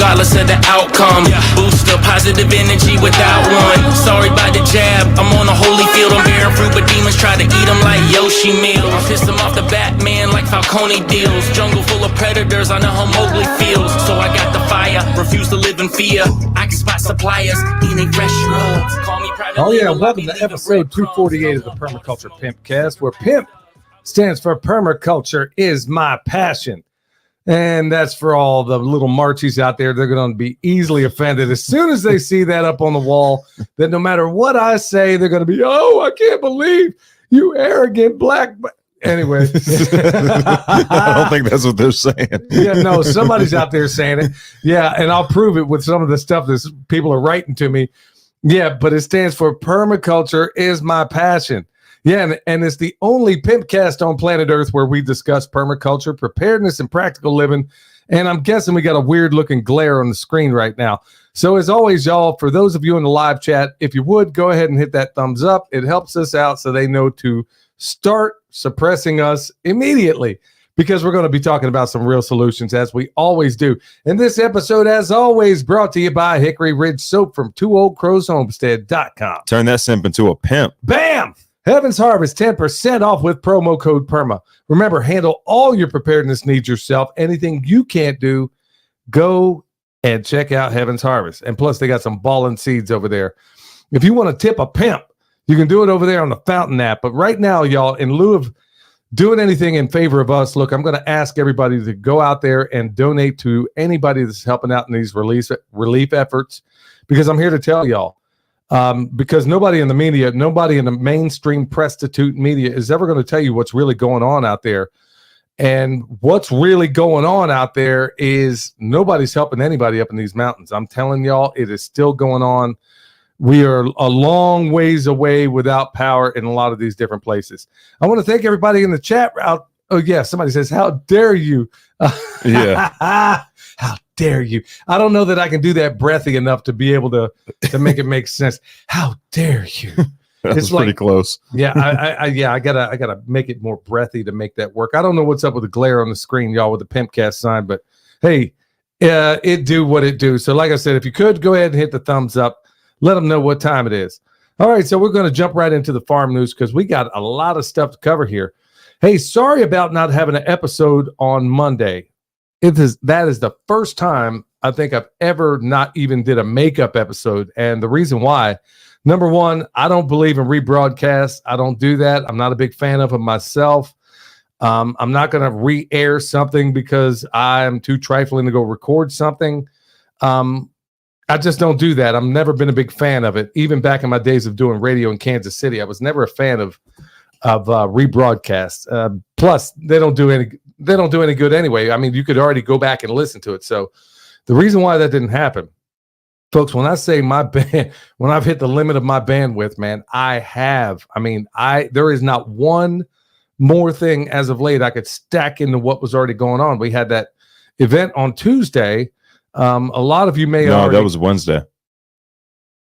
regardless of the outcome. Boost the positive energy without one. Sorry about the jab, I'm on a holy field. I'm bearing fruit, but demons try to eat them like Yoshi meal. I pissed them off the Batman like Falcone deals. Jungle full of predators, I know how Mowgli feels. So I got the fire, refuse to live in fear. I can spot suppliers, eating fresh drugs. Call me private. Oh yeah, welcome to episode 248 of the Permaculture Pimpcast, where PIMP stands for Permaculture is my passion. And that's for all the little Marchies out there. They're going to be easily offended as soon as they see that up on the wall, that no matter what I say, they're going to be, oh, I can't believe you arrogant black. Anyway. I don't think that's what they're saying. Yeah, no, somebody's out there saying it. Yeah, and I'll prove it with some of the stuff that people are writing to me. Yeah, but it stands for Permaculture is my passion. Yeah, and it's the only pimpcast on planet Earth where we discuss permaculture, preparedness, and practical living. And I'm guessing we got a weird-looking glare on the screen right now. So as always, y'all, for those of you in the live chat, if you would, go ahead and hit that thumbs up. It helps us out so they know to start suppressing us immediately, because we're going to be talking about some real solutions, as we always do. And this episode, as always, brought to you by Hickory Ridge Soap from TwoOldCrowsHomestead.com. Turn that simp into a pimp. Bam! Heaven's Harvest, 10% off with promo code PERMA. Remember, handle all your preparedness needs yourself. Anything you can't do, go and check out Heaven's Harvest. And plus, they got some ballin' seeds over there. If you want to tip a pimp, you can do it over there on the Fountain app. But right now, y'all, in lieu of doing anything in favor of us, look, I'm going to ask everybody to go out there and donate to anybody that's helping out in these relief efforts, because I'm here to tell y'all, because nobody in the media, nobody in the mainstream prostitute media is ever going to tell you what's really going on out there. And what's really going on out there is nobody's helping anybody up in these mountains. I'm telling y'all, it is still going on. We are a long ways away without power in a lot of these different places. I want to thank everybody in the chat out. Oh, yeah. Somebody says, how dare you? Yeah. How dare you? I don't know that I can do that breathy enough to be able to make it make sense. How dare you? It's pretty close. Yeah. I gotta make it more breathy to make that work. I don't know what's up with the glare on the screen, y'all, with the Pimpcast sign, but hey, it do what it do. So like I said, if you could go ahead and hit the thumbs up, let them know what time it is. All right, so we're going to jump right into the farm news because we got a lot of stuff to cover here. Hey, sorry about not having an episode on Monday. That is the first time I think I've ever not even did a makeup episode. And the reason why, number one, I don't believe in rebroadcast. I don't do that. I'm not a big fan of them myself. I'm not going to re-air something because I'm too trifling to go record something. I just don't do that. I've never been a big fan of it. Even back in my days of doing radio in Kansas City, I was never a fan of rebroadcast. Plus, they don't do any good anyway. I mean, you could already go back and listen to it. So the reason why that didn't happen, folks, when I say my band, when I've hit the limit of my bandwidth, man, there is not one more thing as of late I could stack into what was already going on. We had that event on Tuesday. A lot of you may already... that was Wednesday.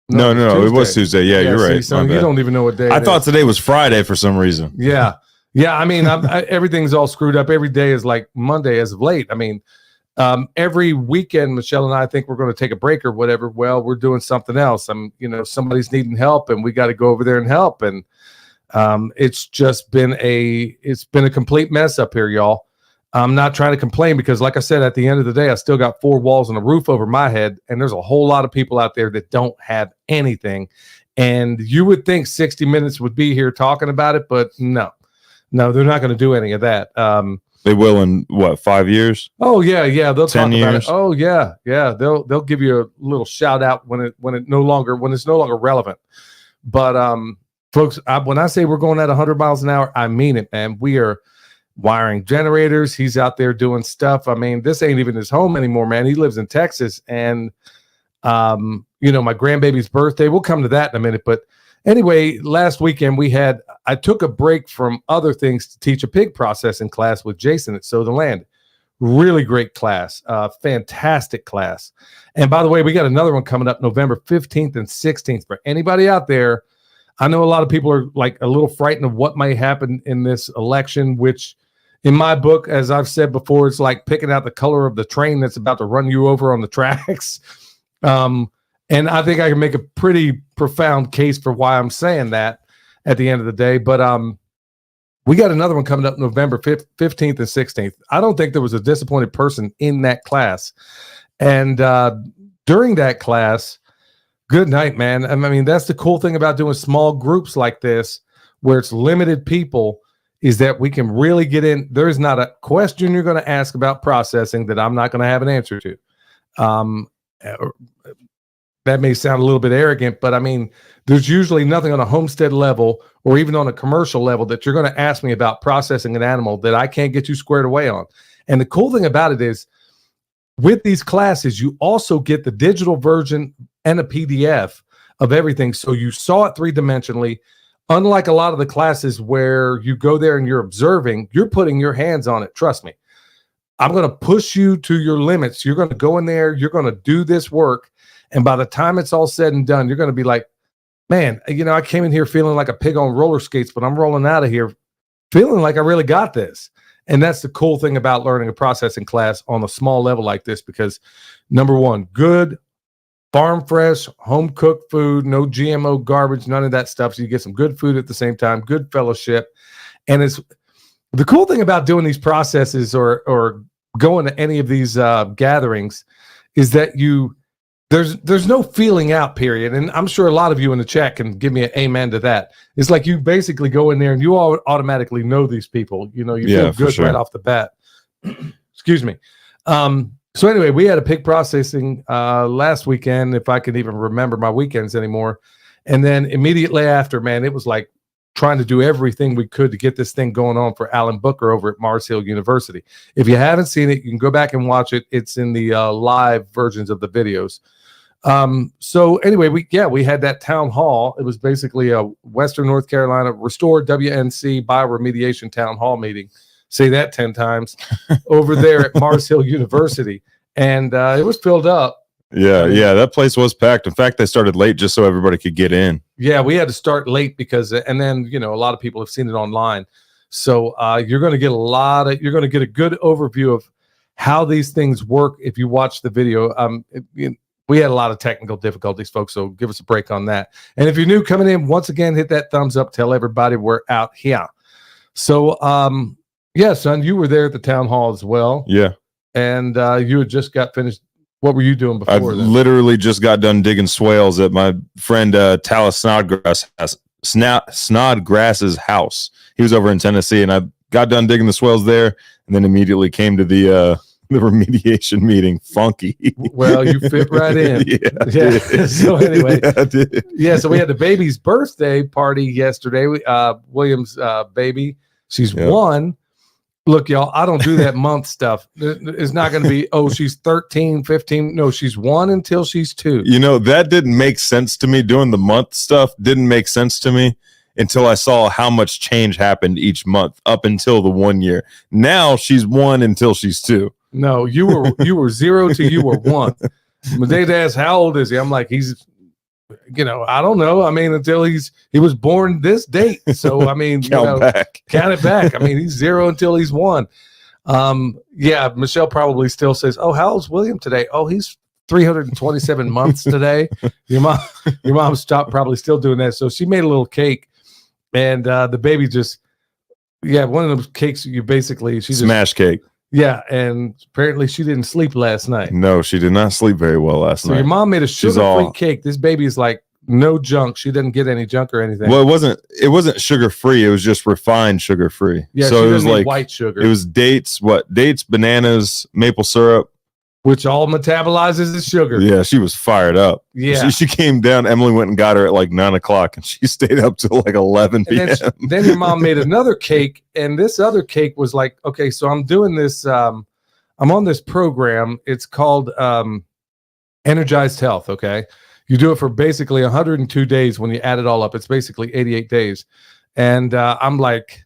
No, it was Tuesday. Yeah, you're right. So you don't even know what day I thought today was Friday for some reason. Yeah. I mean, everything's all screwed up. Every day is like Monday as of late. I mean, every weekend, Michelle and I think we're going to take a break or whatever. Well, we're doing something else. Somebody's needing help, and we got to go over there and help. And it's just been a complete mess up here, y'all. I'm not trying to complain because, like I said, at the end of the day, I still got four walls and a roof over my head, and there's a whole lot of people out there that don't have anything. And you would think 60 Minutes would be here talking about it, but no, they're not going to do any of that. They will in what, 5 years? Oh yeah, they'll 10 talk years. about it. Oh yeah, they'll give you a little shout out when it's no longer relevant. But folks, when I say we're going at 100 miles an hour, I mean it, man. We are wiring generators. He's out there doing stuff. I mean, this ain't even his home anymore, man. He lives in Texas, and my grandbaby's birthday. We'll come to that in a minute. But anyway, last weekend I took a break from other things to teach a pig processing class with Jason at Sow the Land. Really great class, fantastic class. And by the way, we got another one coming up November 15th and 16th for anybody out there. I know a lot of people are like a little frightened of what may happen in this election, which in my book, as I've said before, it's like picking out the color of the train that's about to run you over on the tracks. And I think I can make a pretty profound case for why I'm saying that at the end of the day. But we got another one coming up November 15th and 16th. I don't think there was a disappointed person in that class. And during that class, good night, man. I mean, that's the cool thing about doing small groups like this, where it's limited people, is that we can really get in. There's not a question you're going to ask about processing that I'm not going to have an answer to. That may sound a little bit arrogant, but I mean, there's usually nothing on a homestead level or even on a commercial level that you're going to ask me about processing an animal that I can't get you squared away on. And the cool thing about it is, with these classes, you also get the digital version and a PDF of everything. So you saw it 3-dimensionally. Unlike a lot of the classes where you go there and you're observing, you're putting your hands on it. Trust me. I'm going to push you to your limits. You're going to go in there. You're going to do this work. And by the time it's all said and done, you're going to be like, man, I came in here feeling like a pig on roller skates, but I'm rolling out of here feeling like I really got this. And that's the cool thing about learning a processing class on a small level like this, because number one, good farm fresh, home cooked food, no GMO garbage, none of that stuff. So you get some good food at the same time, good fellowship. And it's the cool thing about doing these processes or going to any of these gatherings is that there's no feeling out period. And I'm sure a lot of you in the chat can give me an amen to that. It's like you basically go in there and you all automatically know these people. You feel good right off the bat. Excuse me. So anyway, we had a pig processing last weekend, if I can even remember my weekends anymore. And then immediately after, man, it was like trying to do everything we could to get this thing going on for Alan Booker over at Mars Hill University. If you haven't seen it, you can go back and watch it. It's in the live versions of the videos. So anyway, we had that town hall. It was basically a Western North Carolina Restored WNC bioremediation town hall meeting. Say that 10 times over there at Mars Hill University. And it was filled up. Yeah, that place was packed. In fact, they started late just so everybody could get in. Yeah, we had to start late and then, a lot of people have seen it online. So you're going to get a good overview of how these things work if you watch the video. We had a lot of technical difficulties, folks, so give us a break on that. And if you're new coming in, once again, hit that thumbs up. Tell everybody we're out here. So, yeah, son, you were there at the town hall as well. Yeah. And you had just got finished. What were you doing before I then? literally just got done digging swales at my friend Talis Snodgrass's house. He was over in Tennessee, and I got done digging the swales there, and then immediately came to the remediation meeting. Funky. Well, you fit right in. Yeah. So anyway, so we had the baby's birthday party yesterday. William's baby, she's 1. Look, y'all, I don't do that month stuff. It's not going to be, she's 13, 15. No, she's 1 until she's 2. That didn't make sense to me. Doing the month stuff didn't make sense to me until I saw how much change happened each month up until the 1 year. Now she's 1 until she's 2. No, you were 0 till you were 1. When they'd ask, how old is he? I'm like, he's, I don't know. I mean, until he was born this date. So, I mean, count it back. I mean, he's 0 until he's 1. Yeah, Michelle probably still says, how old's William today? He's 327 months today. Your mom's probably still doing that. So she made a little cake, and the baby just, one of those cakes you basically, smash cake. Yeah, and apparently she didn't sleep last night. No, she did not sleep very well last night. So your mom made a sugar-free cake. This baby is like no junk. She didn't get any junk or anything. Well, it wasn't sugar-free. It was just refined sugar-free. Yeah, so it was like white sugar. It was dates, bananas, maple syrup, which all metabolizes as sugar. Yeah, she was fired up. Yeah, she came down. Emily went and got her at like 9:00, and she stayed up till like 11 p.m. Then your mom made another cake, and this other cake was like, okay, so I'm doing this. I'm on this program. It's called Energized Health. Okay, you do it for basically 102 days. When you add it all up, it's basically 88 days. And I'm like,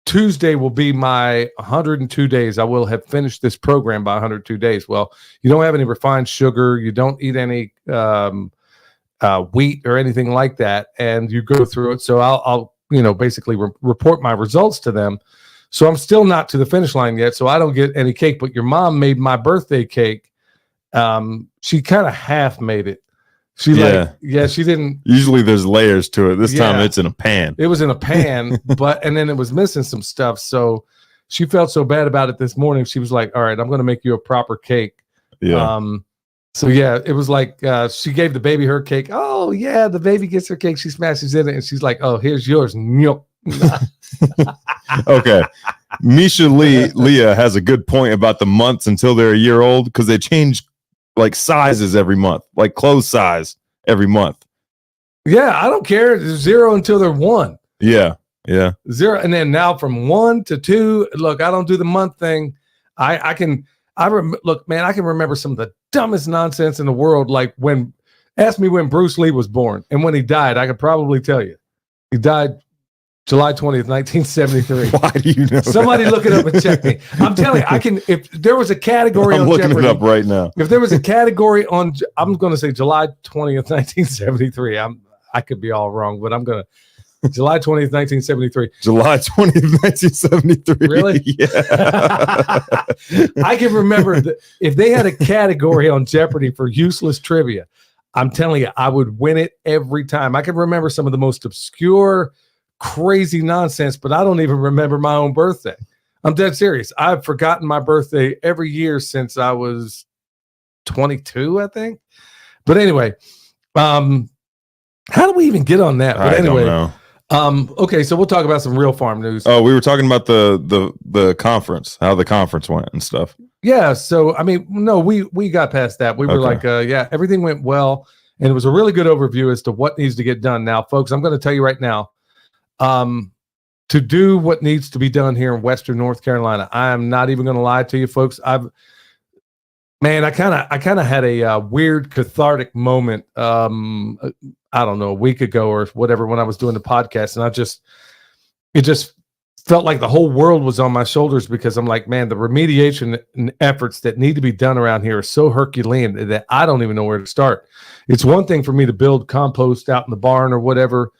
Tuesday will be my 102 days. I will have finished this program by 102 days. Well, you don't have any refined sugar. You don't eat any wheat or anything like that. And you go through it. So I'll basically report my results to them. So I'm still not to the finish line yet. So I don't get any cake, but your mom made my birthday cake. She kind of half made it. She she didn't. Usually there's layers to it. This time it's in a pan. It was in a pan, and then it was missing some stuff. So she felt so bad about it this morning. She was like, all right, I'm going to make you a proper cake. Yeah. So yeah, it was like she gave the baby her cake. Oh yeah, the baby gets her cake. She smashes in it, and she's like, "Oh, here's yours." Okay, Misha Leah has a good point about the months until they're a year old because they change like sizes every month, like clothes size every month. Yeah, I don't care. It's 0 until they're 1. Yeah, 0, and then now from 1 to 2. Look, I don't do the month thing. Look, man, I can remember some of the dumbest nonsense in the world. Like ask me when Bruce Lee was born and when he died. I could probably tell you. He died July 20th, 1973. Why do you know? Somebody look it up and check me. I'm telling you, I can. If there was a category, I'm looking Jeopardy, it up right now. If there was a category on, I'm going to say July 20th, 1973. I could be all wrong, but I'm going to. July 20th, 1973. July 20th, 1973. Really? Yeah. I can remember that if they had a category on Jeopardy for useless trivia, I'm telling you, I would win it every time. I can remember some of the most obscure, crazy nonsense, but I don't even remember my own birthday. I'm dead serious. I've forgotten my birthday every year since I was 22, I think. But anyway, how do we even get on that? But anyway, don't know. Okay, so we'll talk about some real farm news. Oh, we were talking about the conference, how the conference went and stuff. Yeah, so I mean, no, we got past that. We were like, yeah, everything went well, and it was a really good overview as to what needs to get done. Now, folks, I'm going to tell you right now, to do what needs to be done here in Western North Carolina, I am not even going to lie to you, folks. I kind of had a weird cathartic moment. I don't know, a week ago or whatever, when I was doing the podcast, and it just felt like the whole world was on my shoulders, because I'm like, man, the remediation efforts that need to be done around here are so Herculean that I don't even know where to start. It's one thing for me to build compost out in the barn or whatever,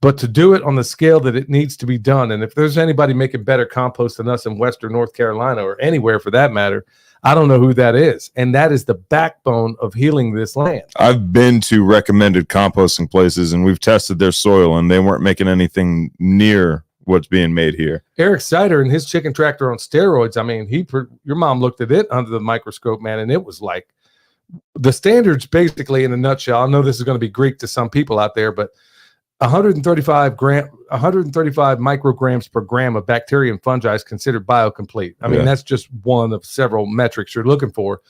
but to do it on the scale that it needs to be done. And if there's anybody making better compost than us in Western North Carolina, or anywhere for that matter, I don't know who that is. And that is the backbone of healing this land. I've been to recommended composting places, and we've tested their soil, and they weren't making anything near what's being made here. Eric Sider and his chicken tractor on steroids. I mean, your mom looked at it under the microscope, man, and it was like the standards, basically, in a nutshell. I know this is going to be Greek to some people out there, but 135 micrograms per gram of bacteria and fungi is considered biocomplete. I mean, that's just one of several metrics you're looking for.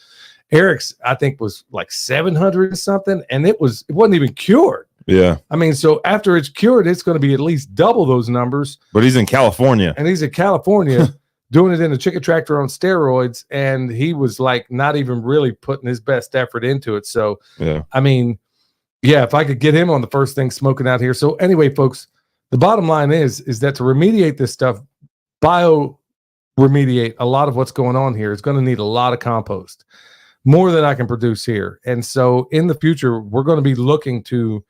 Eric's, I think, was like 700 or something, and it wasn't even cured. Yeah. I mean, so after it's cured, it's going to be at least double those numbers. But he's in California. And he's in California doing it in a chicken tractor on steroids, and he was like not even really putting his best effort into it. So, I mean, yeah, if I could get him on the first thing smoking out here. So anyway, folks, the bottom line is that to remediate this stuff, remediate a lot of what's going on here is going to need a lot of compost, more than I can produce here. And so in the future, we're going to be looking to,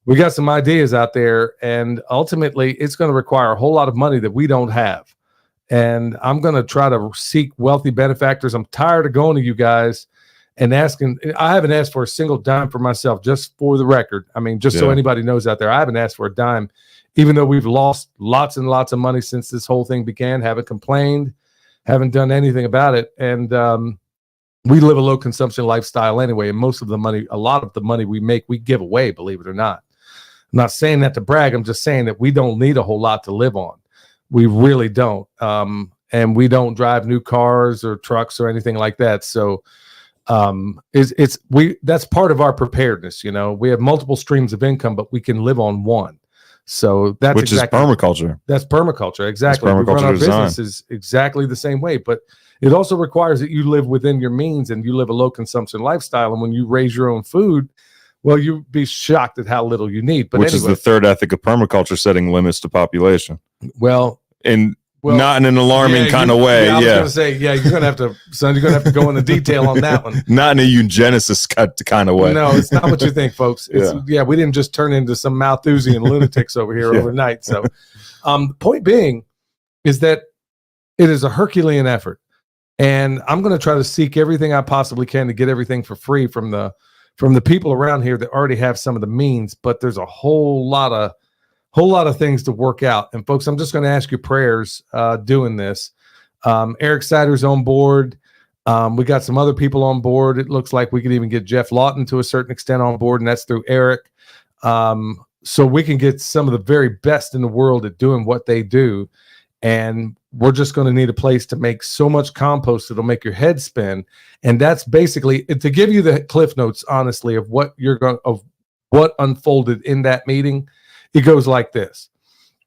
we got some ideas out there, and ultimately it's going to require a whole lot of money that we don't have. And I'm going to try to seek wealthy benefactors. I'm tired of going to you guys and asking. I haven't asked for a single dime for myself, just for the record. I mean, just so anybody knows out there, I haven't asked for a dime, even though we've lost lots and lots of money since this whole thing began. Haven't complained, haven't done anything about it. And we live a low consumption lifestyle anyway. And most of the money, a lot of the money we make, we give away, believe it or not. I'm not saying that to brag. I'm just saying that we don't need a whole lot to live on. We really don't. And we don't drive new cars or trucks or anything like that. So that's part of our preparedness. You know, we have multiple streams of income, but we can live on one. So that's which is permaculture. That's permaculture. Exactly. That's permaculture. We run our businesses exactly the same way, but it also requires that you live within your means and you live a low consumption lifestyle. And when you raise your own food, well, you'd be shocked at how little you need. But which is the third ethic of permaculture, setting limits to population. Well, not in an alarming kind of way. I was going to say, you're going to have to, son, you're going to have to go into detail on that one. Not in a eugenicist kind of way. No, it's not what you think, folks. We didn't just turn into some Malthusian lunatics over here overnight. So, the point being is that It is a Herculean effort. And I'm going to try to seek everything I possibly can to get everything for free from the people around here that already have some of the means. But there's a whole lot of things to work out. And folks, I'm just going to ask you prayers doing this. Eric Sider's on board. We got some other people on board. It looks like we could even get Jeff Lawton to a certain extent on board, and that's through Eric. So we can get some of the very best in the world at doing what they do. And we're just going to need a place to make so much compost that'll make your head spin. And that's basically to give you the cliff notes, honestly, of what what unfolded in that meeting. It goes like this.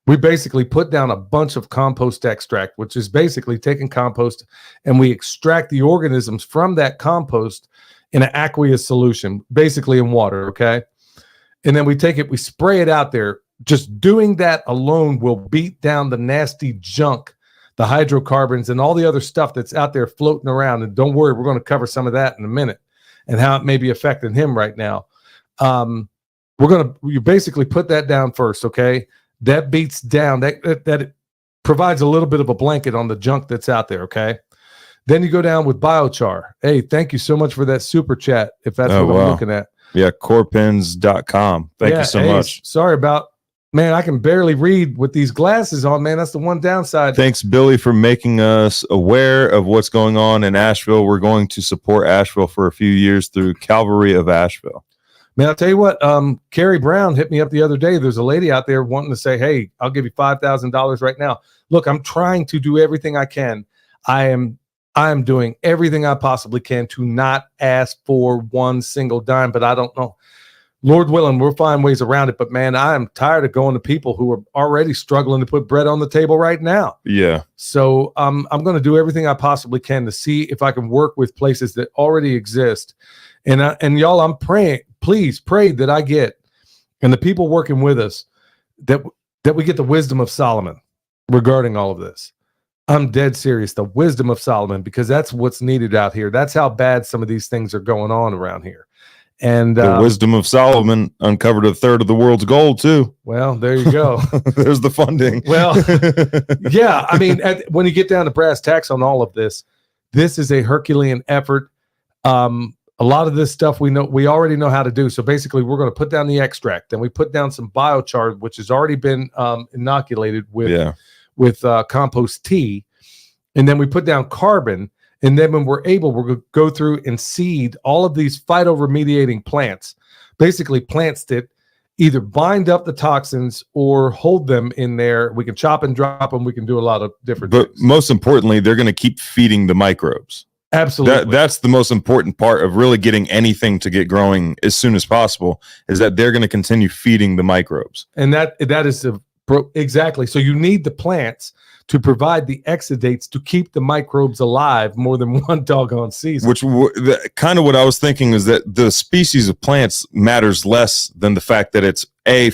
We basically put down a bunch of compost extract, which is basically taking compost and we extract the organisms from that compost in an aqueous solution, basically in water, okay? And then we take it, we spray it out there. Just doing that alone will beat down the nasty junk, the hydrocarbons and all the other stuff that's out there floating around. And don't worry, we're going to cover some of that in a minute and how it may be affecting him right now. You basically put that down first, okay? That beats down, that it provides a little bit of a blanket on the junk that's out there, okay? Then you go down with biochar. Hey, thank you so much for that super chat, if that's what I'm looking at. Yeah, corepins.com. Thank you so much. Sorry about, man, I can barely read with these glasses on, man. That's the one downside. Thanks, Billy, for making us aware of what's going on in Asheville. We're going to support Asheville for a few years through Calvary of Asheville. Man, I'll tell you what, Carrie Brown hit me up the other day. There's a lady out there wanting to say, hey, I'll give you $5,000 right now. Look, I'm trying to do everything I can. I am doing everything I possibly can to not ask for one single dime, but I don't know. Lord willing, we'll find ways around it. But man, I am tired of going to people who are already struggling to put bread on the table right now. Yeah. So I'm going to do everything I possibly can to see if I can work with places that already exist. And y'all, I'm praying, please pray that I get, and the people working with us, that we get the wisdom of Solomon regarding all of this. I'm dead serious. The wisdom of Solomon, because that's what's needed out here. That's how bad some of these things are going on around here. And the wisdom of Solomon uncovered a third of the world's gold too. Well, there you go. There's the funding. Well, yeah. I mean, when you get down to brass tacks on all of this, this is a Herculean effort. A lot of this stuff we already know how to do. So basically, we're going to put down the extract, then we put down some biochar, which has already been inoculated with compost tea, and then we put down carbon. And then when we're able, we're going to go through and seed all of these phytoremediating plants, basically plants that either bind up the toxins or hold them in there. We can chop and drop them. We can do a lot of different things. But most importantly, they're going to keep feeding the microbes. Absolutely. That's the most important part of really getting anything to get growing as soon as possible, is that they're going to continue feeding the microbes. And that is exactly. So you need the plants to provide the exudates to keep the microbes alive more than one doggone season. Which kind of what I was thinking is that the species of plants matters less than the fact that it's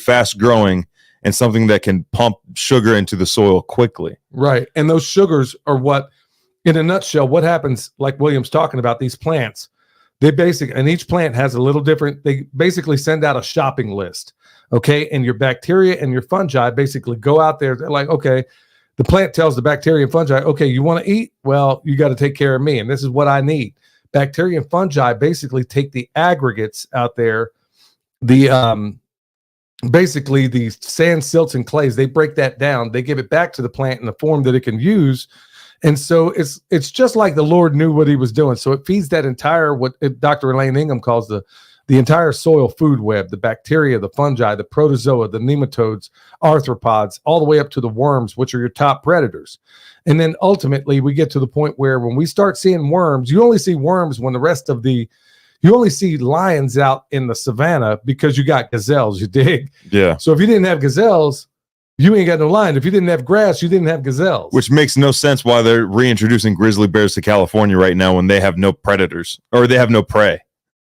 fast growing and something that can pump sugar into the soil quickly. Right. And those sugars are what, in a nutshell, what happens, like William's talking about, these plants, and each plant has a little different, they basically send out a shopping list. Okay. And your bacteria and your fungi basically go out there. They're like, okay, the plant tells the bacteria and fungi, okay, you want to eat? Well, you got to take care of me. And this is what I need. Bacteria and fungi basically take the aggregates out there, basically the sand, silts, and clays. They break that down. They give it back to the plant in the form that it can use. And so it's just like the Lord knew what he was doing. So it feeds that entire, what Dr. Helene Ingham calls the entire soil food web, the bacteria, the fungi, the protozoa, the nematodes, arthropods, all the way up to the worms, which are your top predators. And then ultimately we get to the point where when we start seeing worms, you only see worms when you only see lions out in the savannah because you got gazelles, you dig? Yeah. So if you didn't have gazelles, you ain't got no lion. If you didn't have grass, you didn't have gazelles. Which makes no sense why they're reintroducing grizzly bears to California right now when they have no predators, or they have no prey.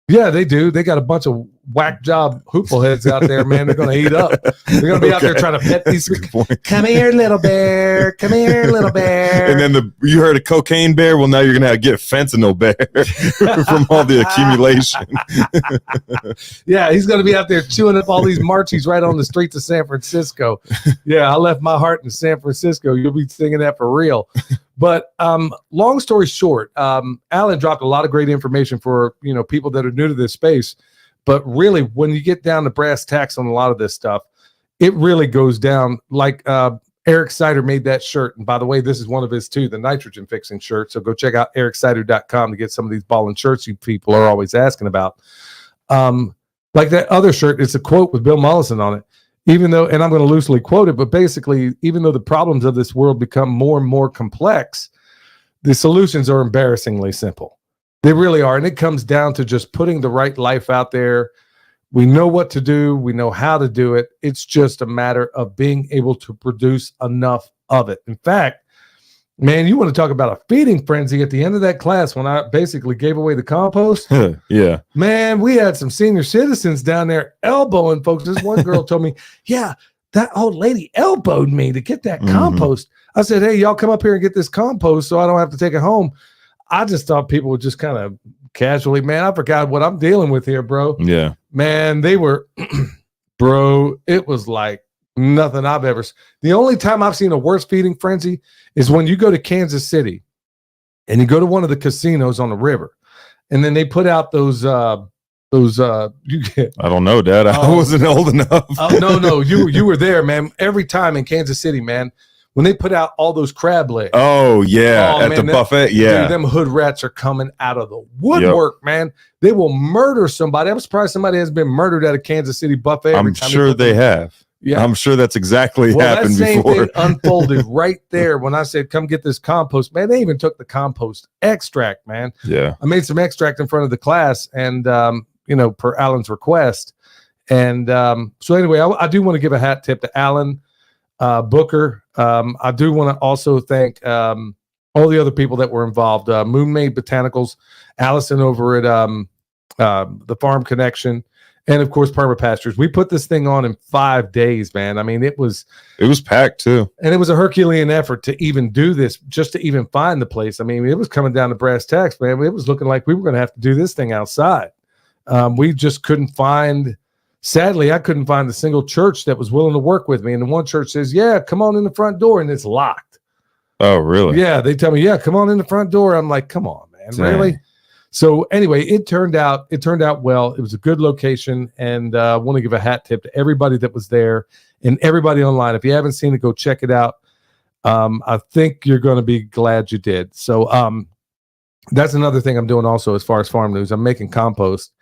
Yeah, they do. They got a bunch of whack job hoople heads out there, man. They're going to eat up. They're going to be out there trying to pet these. Come here, little bear. Come here, little bear. And then you heard a cocaine bear. Well, now you're going to get fentanyl bear from all the accumulation. Yeah, he's going to be out there chewing up all these Marchies right on the streets of San Francisco. Yeah, I left my heart in San Francisco. You'll be singing that for real. But long story short, Alan dropped a lot of great information for people that are new to this space. But really, when you get down to brass tacks on a lot of this stuff, it really goes down like Eric Sider made that shirt. And by the way, this is one of his too, the nitrogen fixing shirt. So go check out ericsider.com to get some of these ball and shirts you people are always asking about. Like that other shirt, it's a quote with Bill Mollison on it. Even though, and I'm going to loosely quote it, but basically, even though the problems of this world become more and more complex, the solutions are embarrassingly simple. They really are. And it comes down to just putting the right life out there. We know what to do. We know how to do it. It's just a matter of being able to produce enough of it. In fact, man, you want to talk about a feeding frenzy at the end of that class when I basically gave away the compost? Yeah. Man, we had some senior citizens down there elbowing folks. This one girl told me, yeah, that old lady elbowed me to get that compost. I said, hey, y'all come up here and get this compost so I don't have to take it home. I just thought people would just kind of casually, man, I forgot what I'm dealing with here, bro. Yeah. Man, they were, bro, it was like nothing I've ever. The only time I've seen a worse feeding frenzy is when you go to Kansas City and you go to one of the casinos on the river, and then they put out those you get. I don't know, Dad. I wasn't old enough. No, you were there, man. Every time in Kansas City, man, when they put out all those crab legs. Oh yeah, at man, the buffet. Yeah, dude, them hood rats are coming out of the woodwork, man. They will murder somebody. I'm surprised somebody has been murdered at a Kansas City buffet. I'm sure they have. Yeah, I'm sure that's exactly happened that same before. Thing unfolded right there when I said, "Come get this compost." Man, they even took the compost extract, man. Yeah, I made some extract in front of the class, and per Alan's request. And so anyway, I do want to give a hat tip to Alan Booker. I do want to also thank all the other people that were involved. Moonmade Botanicals, Allison over at the Farm Connection, and of course Permapastures. We put this thing on in 5 days, man. I mean, it was packed too, and it was a Herculean effort to even do this, just to even find the place. I mean, it was coming down to brass tacks, man. It was looking like we were going to have to do this thing outside. We just couldn't find. Sadly, I couldn't find a single church that was willing to work with me. And the one church says, yeah, come on in the front door. And it's locked. Oh, really? Yeah. They tell me, yeah, come on in the front door. I'm like, come on, man. Dang. Really? So anyway, it turned out well. It was a good location. And I want to give a hat tip to everybody that was there and everybody online. If you haven't seen it, go check it out. I think you're going to be glad you did. So that's another thing I'm doing also as far as farm news. I'm making compost.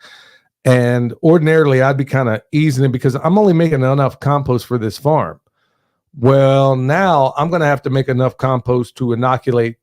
And ordinarily, I'd be kind of easing it because I'm only making enough compost for this farm. Well, now I'm going to have to make enough compost to inoculate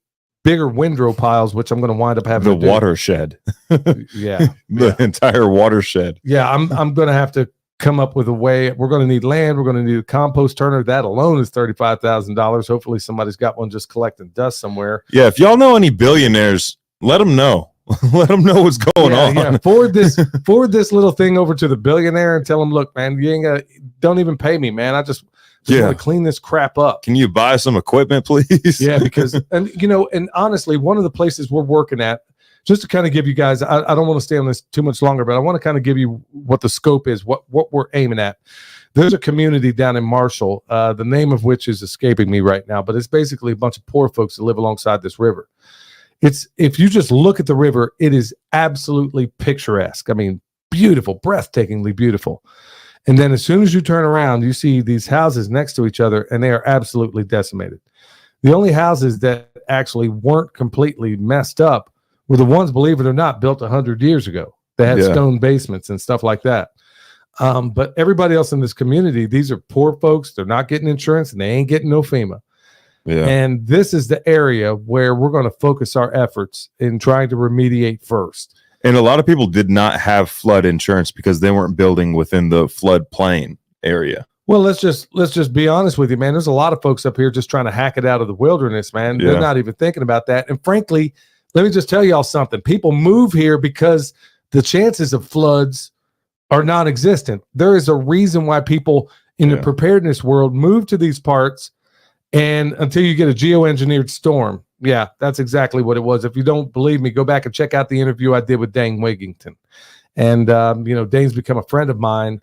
bigger windrow piles, which I'm going to wind up having the watershed. Yeah. The entire watershed. Yeah, I'm going to have to come up with a way. We're going to need land. We're going to need a compost turner. That alone is $35,000. Hopefully somebody's got one just collecting dust somewhere. Yeah, if y'all know any billionaires, let them know. Let them know what's going on. Yeah. Forward this little thing over to the billionaire and tell him, look, man, you ain't gonna, don't even pay me, man. I just want to clean this crap up. Can you buy some equipment, please? Yeah, because and honestly, one of the places we're working at, just to kind of give you guys, I don't want to stay on this too much longer, but I want to kind of give you what the scope is, what we're aiming at. There's a community down in Marshall, the name of which is escaping me right now, but it's basically a bunch of poor folks that live alongside this river. If you just look at the river, it is absolutely picturesque. I mean, beautiful, breathtakingly beautiful. And then as soon as you turn around, you see these houses next to each other, and they are absolutely decimated. The only houses that actually weren't completely messed up were the ones, believe it or not, built 100 years ago. They had stone basements and stuff like that. But everybody else in this community, these are poor folks. They're not getting insurance, and they ain't getting no FEMA. Yeah. And this is the area where we're going to focus our efforts in trying to remediate first. And a lot of people did not have flood insurance because they weren't building within the floodplain area. Well, let's just be honest with you, man. There's a lot of folks up here just trying to hack it out of the wilderness, man. Yeah. They're not even thinking about that. And frankly, let me just tell y'all something. People move here because the chances of floods are non-existent. There is a reason why people in the preparedness world move to these parts. And until you get a geoengineered storm. Yeah, that's exactly what it was. If you don't believe me, go back and check out the interview I did with Dane Wigington. And, Dane's become a friend of mine.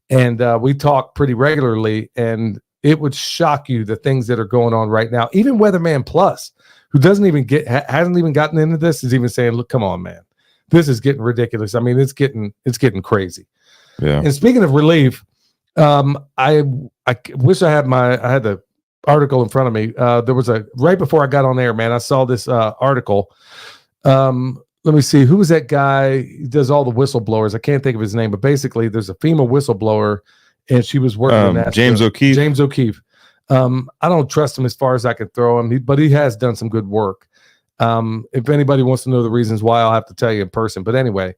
And we talk pretty regularly. And it would shock you the things that are going on right now. Even Weatherman Plus. who doesn't even hasn't even gotten into this is even saying, look, come on, man, this is getting ridiculous. I mean, it's getting crazy. Yeah. And speaking of relief, I wish I had the article in front of me. There was right before I got on air, man, I saw this article. Let me see, who was that guy? He does all the whistleblowers. I can't think of his name, but basically there's a female whistleblower and she was working in James O'Keefe. James O'Keefe. I don't trust him as far as I can throw him, but he has done some good work. If anybody wants to know the reasons why, I'll have to tell you in person. But anyway,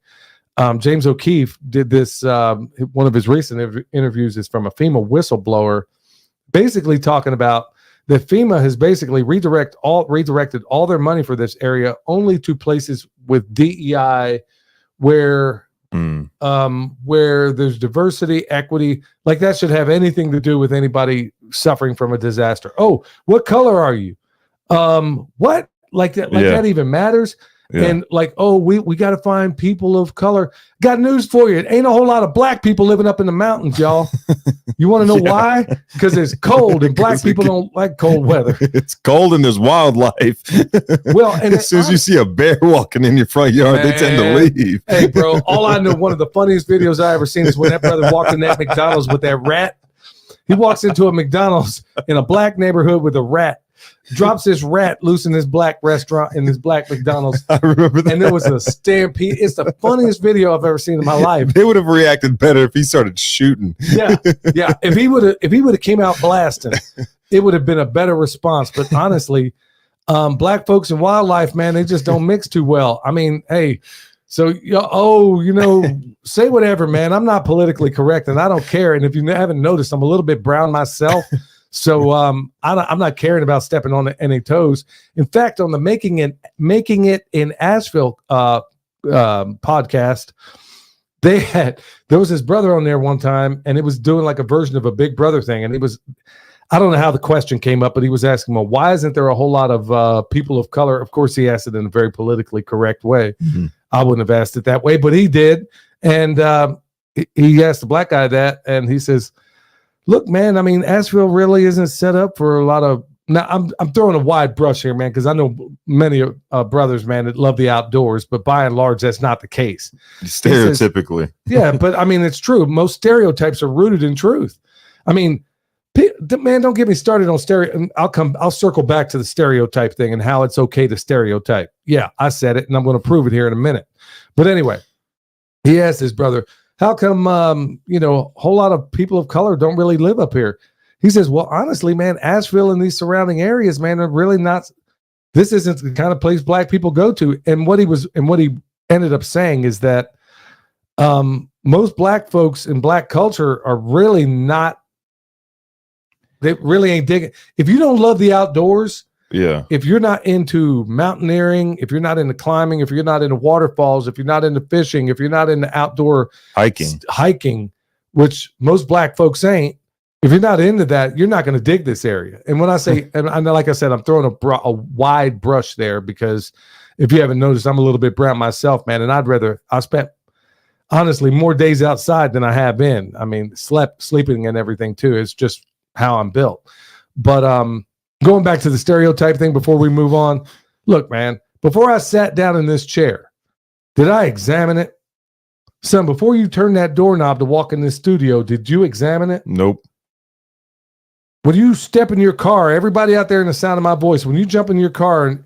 James O'Keefe did this. One of his recent interviews is from a female whistleblower, basically talking about that FEMA has basically redirected all their money for this area only to places with DEI where there's diversity, equity, like that should have anything to do with anybody suffering from a disaster. Oh, what color are you? What? Like that, that even matters. Yeah. And like, oh, we got to find people of color. Got news for you. It ain't a whole lot of black people living up in the mountains, y'all. You want to know why? Because it's cold and black people don't like cold weather. It's cold and there's wildlife. Well, and as soon as you see a bear walking in your front yard, man, they tend to leave. Hey, bro, all I know, one of the funniest videos I ever seen is when that brother walked in that McDonald's with that rat. He walks into a McDonald's in a black neighborhood with a rat. Drops this rat loose in this black restaurant in this black McDonald's. I remember that. And there was a stampede. It's the funniest video I've ever seen in my life. They would have reacted better if he started shooting. Yeah. If he would have came out blasting, it would have been a better response. But honestly, black folks and wildlife, man, they just don't mix too well. I mean, hey, so say whatever, man. I'm not politically correct, and I don't care. And if you haven't noticed, I'm a little bit brown myself. So I'm not caring about stepping on any toes. In fact, on the Making It in Asheville podcast, there was his brother on there one time, and it was doing like a version of a Big Brother thing. And I don't know how the question came up, but he was asking, well, why isn't there a whole lot of people of color? Of course, he asked it in a very politically correct way. Mm-hmm. I wouldn't have asked it that way, but he did. And he asked the black guy that, and he says, look, man, I mean, Asheville really isn't set up for a lot of. Now, I'm throwing a wide brush here, man, because I know many brothers, man, that love the outdoors, but by and large, that's not the case. Stereotypically. Yeah, but I mean, it's true. Most stereotypes are rooted in truth. I mean, man, don't get me started on stereo. I'll circle back to the stereotype thing and how it's okay to stereotype. Yeah, I said it, and I'm going to prove it here in a minute. But anyway, he asked his brother, how come, a whole lot of people of color don't really live up here? He says, well, honestly, man, Asheville and these surrounding areas, man, are really not, this isn't the kind of place black people go to. And what he ended up saying is that most black folks in black culture are really not, they really ain't digging. If you don't love the outdoors, yeah. If you're not into mountaineering, if you're not into climbing, if you're not into waterfalls, if you're not into fishing, if you're not into outdoor hiking, which most black folks ain't, if you're not into that, you're not going to dig this area. And when I say, and I know, like I said, I'm throwing a wide brush there because if you haven't noticed, I'm a little bit brown myself, man. And I spent honestly more days outside than I have in. I mean, sleeping and everything too. It's just how I'm built. But, going back to the stereotype thing before we move on, look, man, before I sat down in this chair, did I examine it? Son, before you turned that doorknob to walk in this studio, did you examine it? Nope. When you step in your car, everybody out there in the sound of my voice, when you jump in your car, and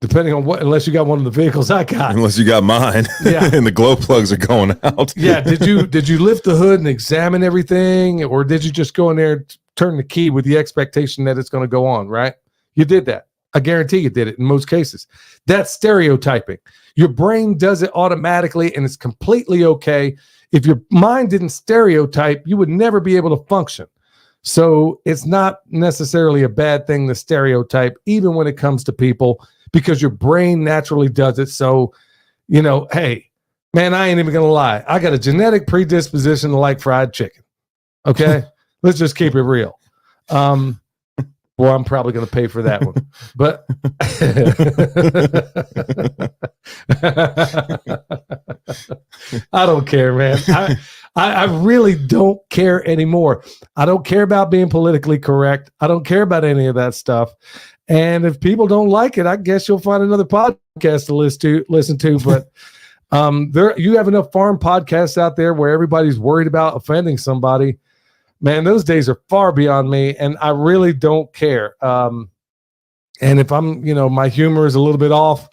depending on unless you got one of the vehicles I got. Unless you got mine. Yeah. And the glow plugs are going out. Yeah. Did you lift the hood and examine everything? Or did you just go in there, turn the key with the expectation that it's going to go on, right? You did that. I guarantee you did it in most cases. That's stereotyping. Your brain does it automatically, and it's completely okay. If your mind didn't stereotype, you would never be able to function. So it's not necessarily a bad thing to stereotype, even when it comes to people, because your brain naturally does it. So, hey, man, I ain't even going to lie. I got a genetic predisposition to like fried chicken. Okay? Let's just keep it real. Boy, I'm probably going to pay for that one. But I don't care, man. I really don't care anymore. I don't care about being politically correct. I don't care about any of that stuff. And if people don't like it, I guess you'll find another podcast to listen to. But you have enough farm podcasts out there where everybody's worried about offending somebody. Man, those days are far beyond me, and I really don't care. And if I'm, my humor is a little bit off,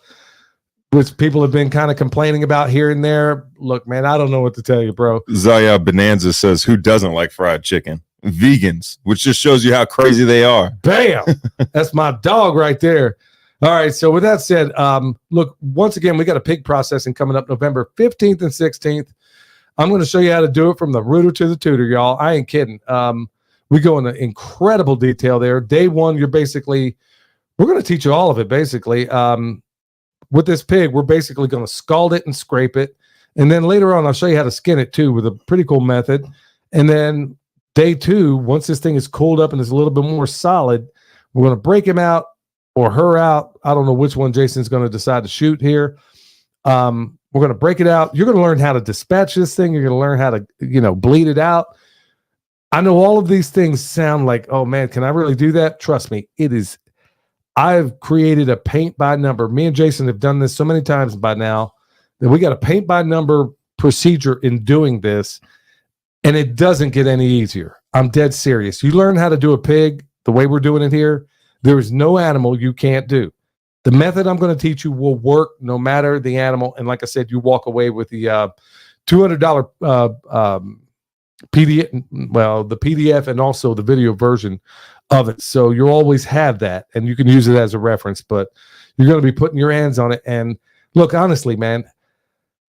which people have been kind of complaining about here and there. Look, man, I don't know what to tell you, bro. Zaya Bonanza says, who doesn't like fried chicken? Vegans, which just shows you how crazy they are. Bam! That's my dog right there. All right, so with that said, look, once again, we got a pig processing coming up November 15th and 16th. I'm going to show you how to do it from the rooter to the tutor, y'all. I ain't kidding. We go into incredible detail there. Day one, we're going to teach you all of it, basically. With this pig, we're basically going to scald it and scrape it. And then later on, I'll show you how to skin it too with a pretty cool method. And then day two, once this thing is cooled up and is a little bit more solid, we're going to break him out or her out. I don't know which one Jason's going to decide to shoot here. We're going to break it out. You're going to learn how to dispatch this thing. You're going to learn how to, bleed it out. I know all of these things sound like, oh man, can I really do that? Trust me, it is. I've created a paint by number. Me and Jason have done this so many times by now that we got a paint by number procedure in doing this, and it doesn't get any easier. I'm dead serious. You learn how to do a pig the way we're doing it here. There is no animal you can't do. The method I'm going to teach you will work no matter the animal. And like I said, you walk away with the $200 PDF, the PDF and also the video version of it. So you'll always have that, and you can use it as a reference, but you're going to be putting your hands on it. And look, honestly, man,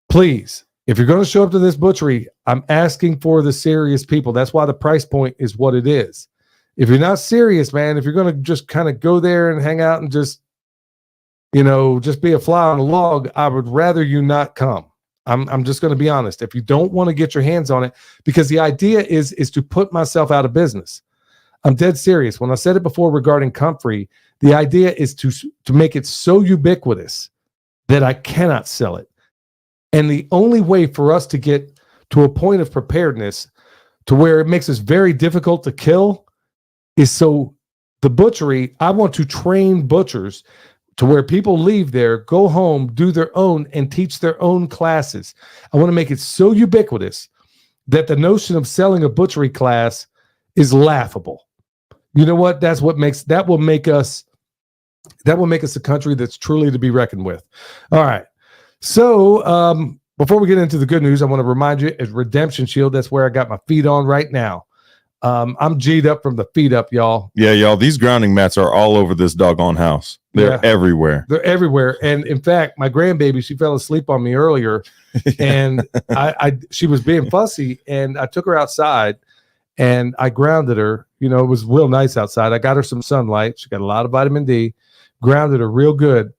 please, if you're going to show up to this butchery, I'm asking for the serious people. That's why the price point is what it is. If you're not serious, man, if you're going to just kind of go there and hang out and just be a fly on a log, I would rather you not come. I'm just going to be honest. If you don't want to get your hands on it, because the idea is to put myself out of business. I'm dead serious. When I said it before regarding comfrey, the idea is to make it so ubiquitous that I cannot sell it. And the only way for us to get to a point of preparedness to where it makes us very difficult to kill is so the butchery, I want to train butchers to where people leave there, go home, do their own, and teach their own classes. I want to make it so ubiquitous that the notion of selling a butchery class is laughable. You know what? That will make us a country that's truly to be reckoned with. All right. So before we get into the good news, I want to remind you, it's Redemption Shield. That's where I got my feet on right now. I'm G'd up from the feet up, y'all. Yeah, y'all. These grounding mats are all over this doggone house. They're everywhere. They're everywhere. And in fact, my grandbaby, she fell asleep on me earlier, and she was being fussy, and I took her outside and I grounded her. It was real nice outside. I got her some sunlight. She got a lot of vitamin D, grounded her real good.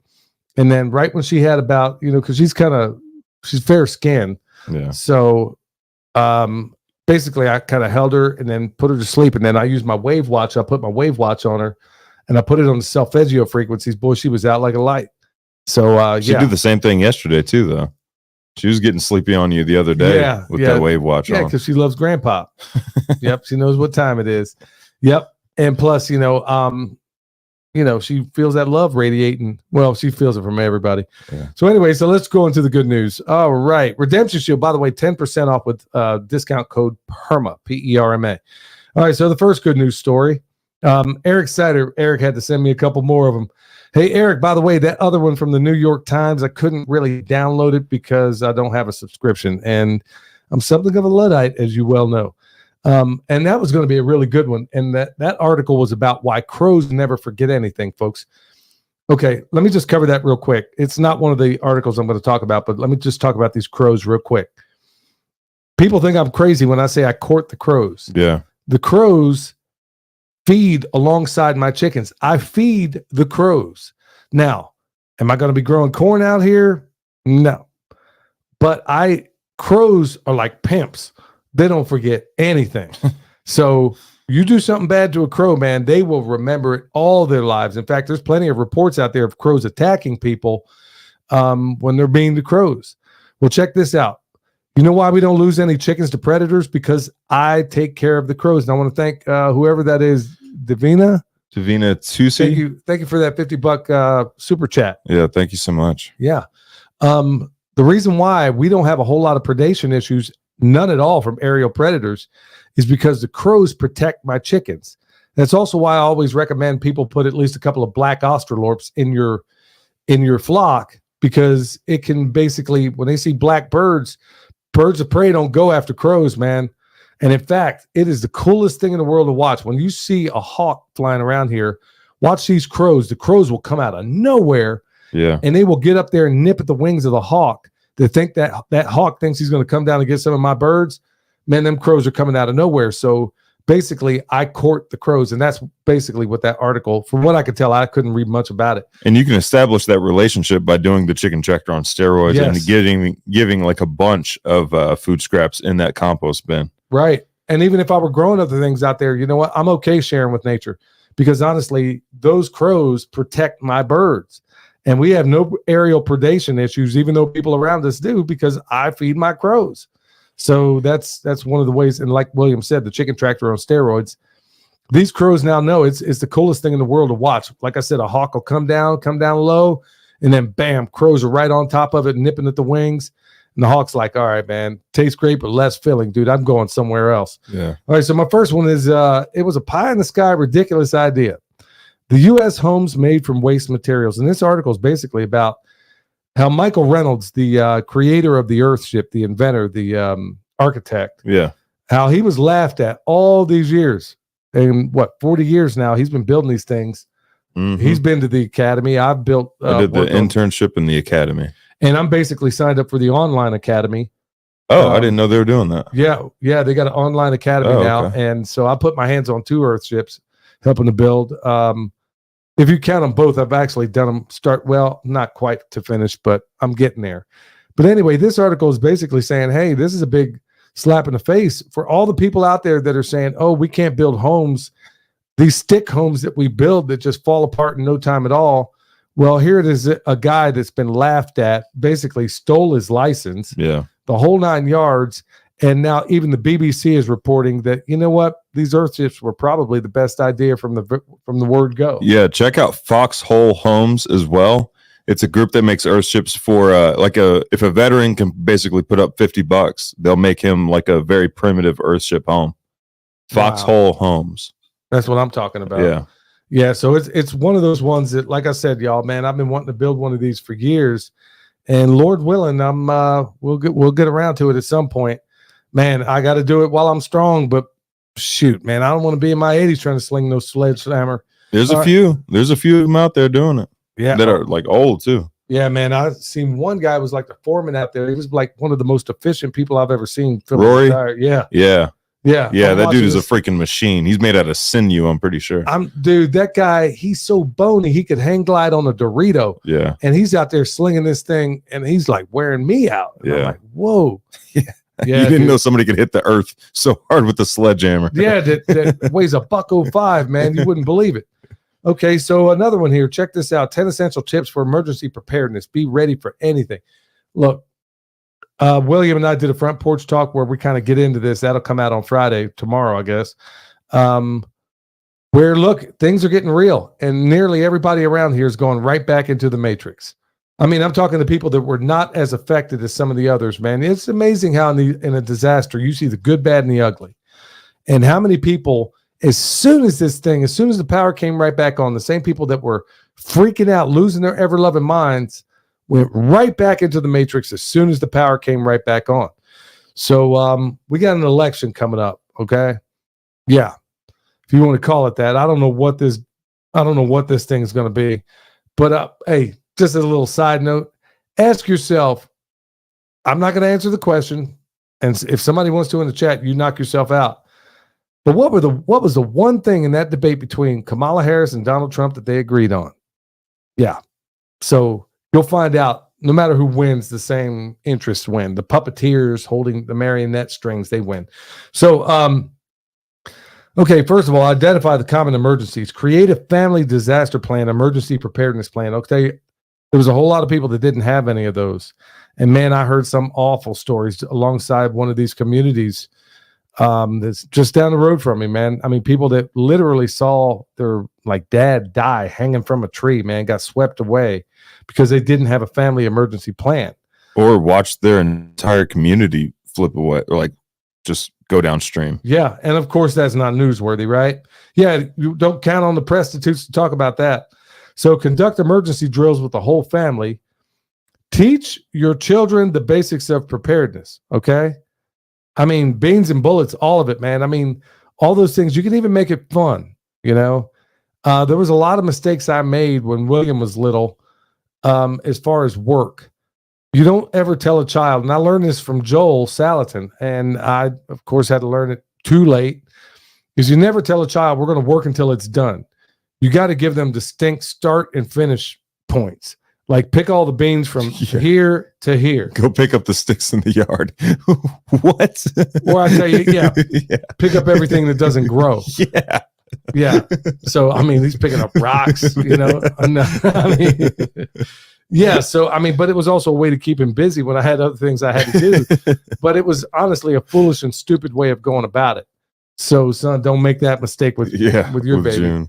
And then right when she had about, because she's fair skinned. Yeah. So basically I kind of held her and then put her to sleep. And then I used my wave watch. I put my wave watch on her and I put it on the self-edgio frequencies. Boy, she was out like a light. So she did the same thing yesterday too, though. She was getting sleepy on you the other day with that wave watch on. Yeah, because she loves grandpa. Yep, she knows what time it is. Yep. And plus, she feels that love radiating. Well, she feels it from everybody. Yeah. So anyway, so let's go into the good news. All right. Redemption Shield, by the way, 10% off with discount code PERMA, P-E-R-M-A. All right. So the first good news story, Eric Sider. Eric had to send me a couple more of them. Hey, Eric, by the way, that other one from the New York Times, I couldn't really download it because I don't have a subscription. And I'm something of a Luddite, as you well know. And that was going to be a really good one. And that article was about why crows never forget anything, folks. Okay, let me just cover that real quick. It's not one of the articles I'm going to talk about, but let me just talk about these crows real quick. People think I'm crazy when I say I court the crows. Yeah. The crows feed alongside my chickens. I feed the crows. Now, am I going to be growing corn out here? No. But crows are like pimps. They don't forget anything. So you do something bad to a crow, man, they will remember it all their lives. In fact, there's plenty of reports out there of crows attacking people when they're being the crows. Well, check this out. You know why we don't lose any chickens to predators? Because I take care of the crows. And I want to thank whoever that is, Davina. Tusi. Thank you for that $50 super chat. Yeah, thank you so much. Yeah. The reason why we don't have a whole lot of predation issues, none at all from aerial predators, is because the crows protect my chickens. That's also why I always recommend people put at least a couple of black Australorps in your flock, because it can basically, when they see black birds of prey don't go after crows, man. And in fact, it is the coolest thing in the world to watch. When you see a hawk flying around here, watch these crows. The crows will come out of nowhere. Yeah. And they will get up there and nip at the wings of the hawk. They think that hawk thinks he's going to come down and get some of my birds. Man, them crows are coming out of nowhere. So basically, I court the crows. And that's basically what that article, from what I could tell, I couldn't read much about it. And you can establish that relationship by doing the chicken tractor on steroids. Yes. And giving like a bunch of food scraps in that compost bin. Right. And even if I were growing other things out there, you know what? I'm okay sharing with nature, because honestly, those crows protect my birds. And we have no aerial predation issues, even though people around us do, because I feed my crows. So that's one of the ways. And like William said, the chicken tractor on steroids, these crows now know it's the coolest thing in the world to watch. Like I said, a hawk will come down low, and then bam, crows are right on top of it, nipping at the wings. And the hawk's like, all right, man, tastes great, but less filling, dude. I'm going somewhere else. Yeah. All right. So my first one is, it was a pie in the sky, ridiculous idea. The U.S. homes made from waste materials. And this article is basically about how Michael Reynolds, the creator of the Earthship, the inventor, the architect, how he was laughed at all these years. And 40 years now, he's been building these things. Mm-hmm. He's been to the academy. I've built. I did the internship in the academy. And I'm basically signed up for the online academy. Oh, I didn't know they were doing that. Yeah. They got an online academy now. Okay. And so I put my hands on 2 Earthships, helping to build. If you count them both, I've actually done them not quite to finish, but I'm getting there. But anyway, this article is basically saying, hey, this is a big slap in the face for all the people out there that are saying, oh, we can't build homes, these stick homes that we build that just fall apart in no time at all. Well, here it is, a guy that's been laughed at, basically stole his license, the whole 9 yards. And now even the BBC is reporting that, you know what, these Earthships were probably the best idea from the word go. Yeah, check out Foxhole Homes as well. It's a group that makes Earthships for if a veteran can basically put up $50, they'll make him like a very primitive Earthship home. Foxhole Homes. That's what I'm talking about. Yeah, so it's one of those ones that, like I said, y'all, man, I've been wanting to build one of these for years, and Lord willing, we'll get around to it at some point. Man, I got to do it while I'm strong, but shoot, man, I don't want to be in my 80s trying to sling no sledgehammer. There's a few of them out there doing it. Yeah, that are like old too. Yeah, man, I seen one guy was like the foreman out there. He was like one of the most efficient people I've ever seen. Rory, yeah. That dude is a freaking machine. He's made out of sinew, I'm pretty sure. Dude, that guy, he's so bony, he could hang glide on a Dorito. Yeah. And he's out there slinging this thing, and he's like wearing me out. And I'm like, whoa. Yeah, you didn't know somebody could hit the earth so hard with the sledgehammer. Yeah, that weighs $1.05, man. You wouldn't believe it. Okay, so another one here. Check this out. 10 essential tips for emergency preparedness. Be ready for anything. Look, William and I did a front porch talk where we kind of get into this. That'll come out on Friday, tomorrow, I guess. Where, look, things are getting real, and nearly everybody around here is going right back into the matrix. I mean, I'm talking to people that were not as affected as some of the others, man. It's amazing how in a disaster, you see the good, bad, and the ugly. And how many people, as soon as the power came right back on, the same people that were freaking out, losing their ever-loving minds, went right back into the matrix as soon as the power came right back on. So we got an election coming up, okay? Yeah. If you want to call it that. I don't know what this thing is going to be. But hey, just a little side note, ask yourself, I'm not going to answer the question, and if somebody wants to in the chat, you knock yourself out. But what was the one thing in that debate between Kamala Harris and Donald Trump that they agreed on? Yeah. So you'll find out, no matter who wins, the same interests win. The puppeteers holding the marionette strings, they win. So, okay, first of all, identify the common emergencies. Create a family disaster plan, emergency preparedness plan. Okay, there was a whole lot of people that didn't have any of those. And man, I heard some awful stories alongside one of these communities that's just down the road from me, man. I mean, people that literally saw their like dad die hanging from a tree, man, got swept away because they didn't have a family emergency plan. Or watch their entire community flip away, or like just go downstream. Yeah. And of course, that's not newsworthy, right? Yeah. You don't count on the prostitutes to talk about that. So conduct emergency drills with the whole family. Teach your children the basics of preparedness. Okay. I mean, beans and bullets, all of it, man. I mean, all those things, you can even make it fun. You know, there was a lot of mistakes I made when William was little, as far as work. You don't ever tell a child, and I learned this from Joel Salatin, and I, of course, had to learn it too late, is you never tell a child we're going to work until it's done. You got to give them distinct start and finish points. Like pick all the beans from here to here. Go pick up the sticks in the yard. What? Or I tell you, yeah, pick up everything that doesn't grow. Yeah. Yeah. So, I mean, he's picking up rocks, you know. I mean, yeah. So, I mean, but it was also a way to keep him busy when I had other things I had to do. But it was honestly a foolish and stupid way of going about it. So, son, don't make that mistake with your baby.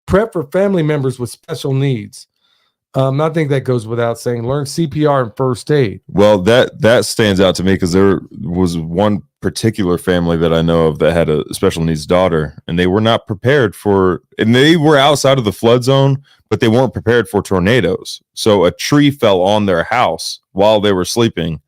Prep for family members with special needs. I think that goes without saying. Learn CPR and first aid. Well, that stands out to me because there was one particular family that I know of that had a special needs daughter, and they were not prepared for, and they were outside of the flood zone, but they weren't prepared for tornadoes. So a tree fell on their house while they were sleeping,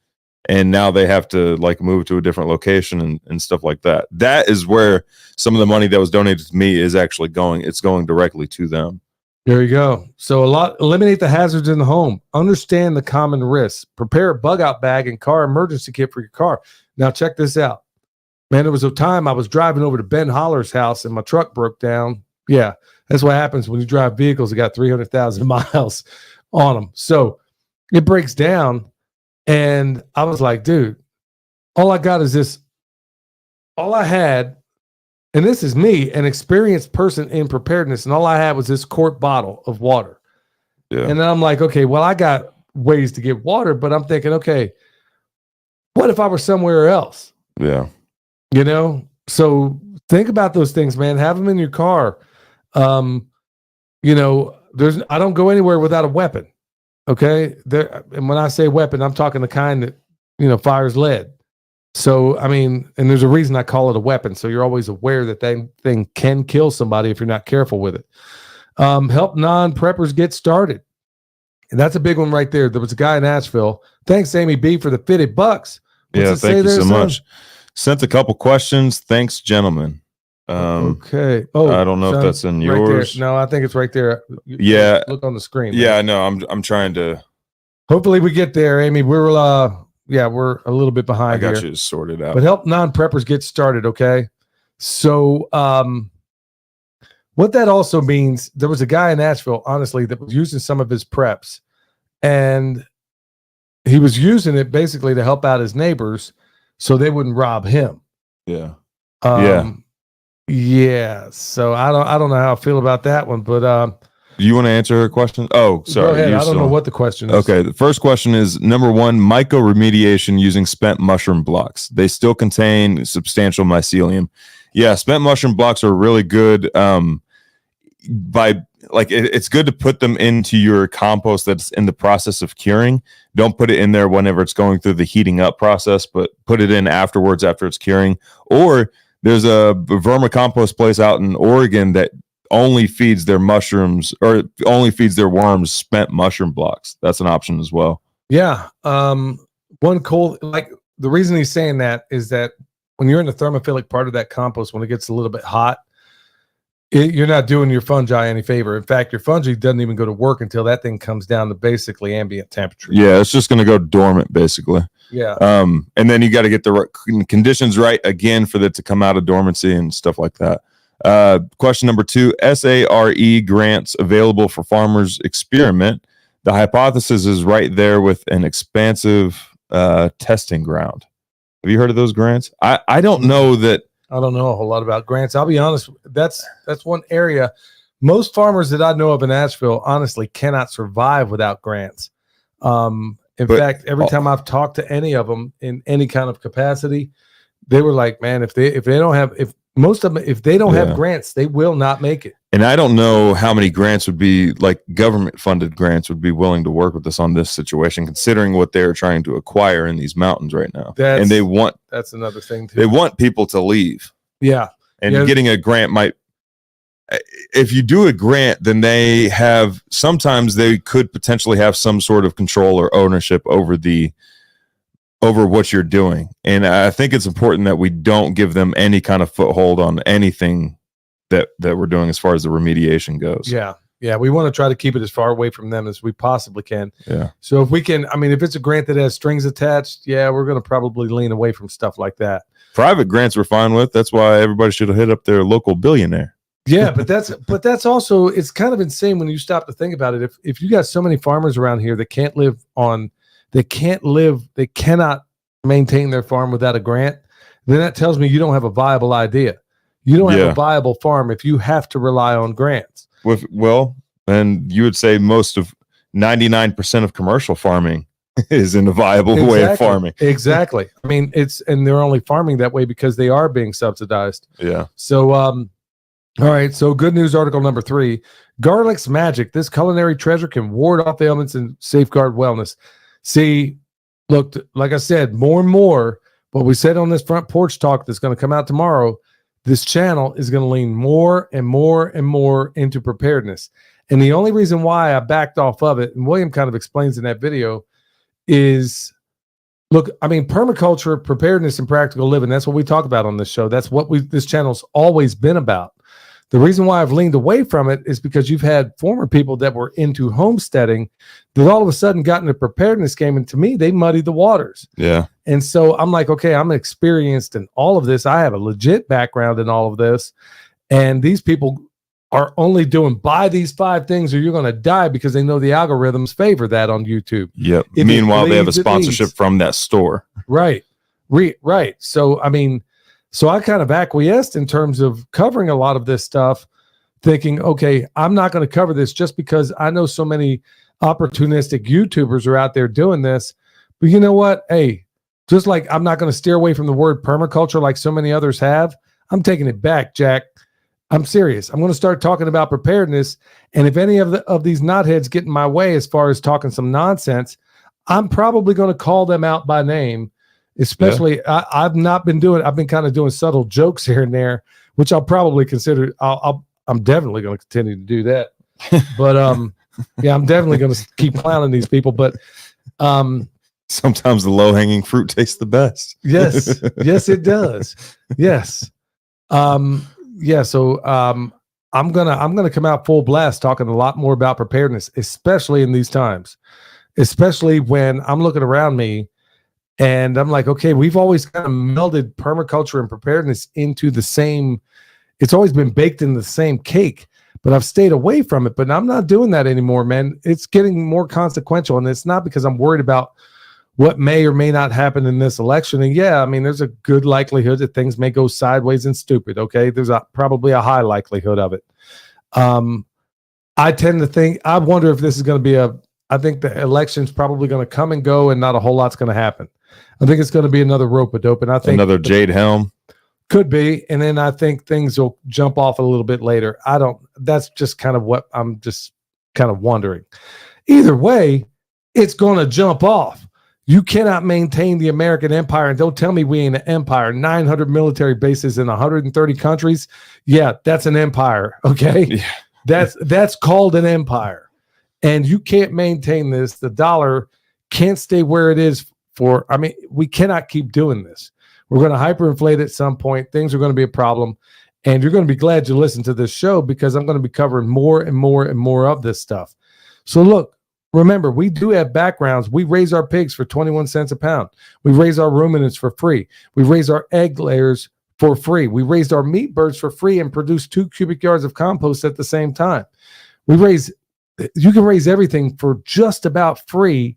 and now they have to like move to a different location and stuff like that. That is where some of the money that was donated to me is actually going. It's going directly to them. There you go. So eliminate the hazards in the home. Understand the common risks. Prepare a bug out bag and car emergency kit for your car. Now check this out. Man, there was a time I was driving over to Ben Holler's house and my truck broke down. Yeah, that's what happens when you drive vehicles that got 300,000 miles on them. So it breaks down and I was like, dude, all I got is this. All I had, and this is me, an experienced person in preparedness, and all I had was this quart bottle of water. Yeah. And then I'm like, okay, well, I got ways to get water, but I'm thinking, okay, what if I were somewhere else? Yeah. You know? So think about those things, man. Have them in your car. You know, I don't go anywhere without a weapon. Okay. And when I say weapon, I'm talking the kind that, you know, fires lead. So, I mean, and there's a reason I call it a weapon. So you're always aware that thing can kill somebody if you're not careful with it. Help non-preppers get started. And that's a big one right there. There was a guy in Asheville. Thanks, Amy B, for the $50. What's yeah, thank you so much. Sent a couple questions. Thanks, gentlemen. Okay. Oh, I don't know if that's in yours. Right, no, I think it's right there. Look on the screen. Yeah, no, I'm trying to. Hopefully we get there, Amy. We're a little bit behind. I got here. you sorted out. But help non-preppers get started, okay? So what that also means, there was a guy in Nashville, honestly, that was using some of his preps, and he was using it basically to help out his neighbors so they wouldn't rob him. Yeah. Yeah. So I don't know how I feel about that one, but do you want to answer her question? Oh, sorry. Go ahead. I don't know what the question is. Okay. The first question is number one, mycoremediation using spent mushroom blocks. They still contain substantial mycelium. Yeah. Spent mushroom blocks are really good. It's good to put them into your compost that's in the process of curing. Don't put it in there whenever it's going through the heating up process, but put it in afterwards after it's curing. Or there's a vermicompost place out in Oregon that only feeds their mushrooms or only feeds their worms spent mushroom blocks. That's an option as well. Yeah. One cool, like the reason he's saying that is that when you're in the thermophilic part of that compost, when it gets a little bit hot, you're not doing your fungi any favor. In fact, your fungi doesn't even go to work until that thing comes down to basically ambient temperature. Yeah, it's just going to go dormant, basically. Yeah. And then you got to get the conditions right again for that to come out of dormancy and stuff like that. Question number 2, SARE grants available for farmers experiment. The hypothesis is right there with an expansive testing ground. Have you heard of those grants? I don't know that. I don't know a whole lot about grants. I'll be honest. That's one area. Most farmers that I know of in Asheville honestly cannot survive without grants. In fact, every time I've talked to any of them in any kind of capacity, they were like, man, if they don't have, if most of them, if they don't have grants, they will not make it. And I don't know how many grants would be, like government funded grants would be willing to work with us on this situation, considering what they're trying to acquire in these mountains right now. And that's another thing too. They want people to leave. Yeah. And getting a grant might, if you do a grant, then sometimes they could potentially have some sort of control or ownership over what you're doing. And I think it's important that we don't give them any kind of foothold on anything that we're doing as far as the remediation goes. Yeah. Yeah. We want to try to keep it as far away from them as we possibly can. Yeah. So if we can, I mean, if it's a grant that has strings attached, we're going to probably lean away from stuff like that. Private grants we're fine with. That's why everybody should have hit up their local billionaire. Yeah, but that's also, it's kind of insane when you stop to think about it. If you got so many farmers around here that they cannot maintain their farm without a grant, then that tells me you don't have a viable idea. You don't have a viable farm if you have to rely on grants. And you would say most of 99% of commercial farming is in a viable way of farming. Exactly. I mean, and they're only farming that way because they are being subsidized. Yeah. So, all right. So good news article number 3, garlic's magic. This culinary treasure can ward off ailments and safeguard wellness. See, look, like I said, more and more, what we said on this front porch talk that's going to come out tomorrow, this channel is going to lean more and more and more into preparedness. And the only reason why I backed off of it, and William kind of explains in that video, is, look, I mean, permaculture, preparedness, and practical living, that's what we talk about on this show. That's what this channel's always been about. The reason why I've leaned away from it is because you've had former people that were into homesteading that all of a sudden got in the preparedness game, and to me, they muddied the waters. Yeah. And so I'm like, okay, I'm experienced in all of this. I have a legit background in all of this. And these people are only doing buy these 5 things or you're going to die because they know the algorithms favor that on YouTube. Yep. Meanwhile, they have a sponsorship from that store. Right. Right. So, I mean, so I kind of acquiesced in terms of covering a lot of this stuff, thinking, okay, I'm not going to cover this just because I know so many opportunistic YouTubers are out there doing this. But you know what? Hey, just like I'm not going to steer away from the word permaculture like so many others have, I'm taking it back, Jack. I'm serious. I'm going to start talking about preparedness. And if any of these knotheads get in my way as far as talking some nonsense, I'm probably going to call them out by name. Especially, I've not been doing. I've been kind of doing subtle jokes here and there, which I'll probably consider. I'm definitely going to continue to do that. But yeah, I'm definitely going to keep clowning these people. But sometimes the low hanging fruit tastes the best. Yes, it does. Yes, yeah. So I'm gonna come out full blast talking a lot more about preparedness, especially in these times, especially when I'm looking around me. And I'm like, okay, we've always kind of melded permaculture and preparedness into the same, it's always been baked in the same cake, but I've stayed away from it. But I'm not doing that anymore, man. It's getting more consequential. And it's not because I'm worried about what may or may not happen in this election. And yeah, I mean, there's a good likelihood that things may go sideways and stupid. Okay. There's probably a high likelihood of it. I tend to think, I wonder if this is going to be I think the election's probably going to come and go and not a whole lot's going to happen. I think it's going to be another rope-a-dope, and I think another Jade Helm could be, and then I think things will jump off a little bit later. That's just kind of what I'm just kind of wondering. Either way, it's going to jump off. You cannot maintain the American empire, and don't tell me we ain't an empire. 900 military bases in 130 countries. Yeah, that's an empire. Okay, yeah. That's called an empire, and you can't maintain this. The dollar can't stay where it is. We cannot keep doing this. We're going to hyperinflate at some point. Things are going to be a problem. And you're going to be glad you listened to this show because I'm going to be covering more and more and more of this stuff. So look, remember, we do have backgrounds. We raise our pigs for 21 cents a pound. We raise our ruminants for free. We raise our egg layers for free. We raised our meat birds for free and produce 2 cubic yards of compost at the same time. You can raise everything for just about free.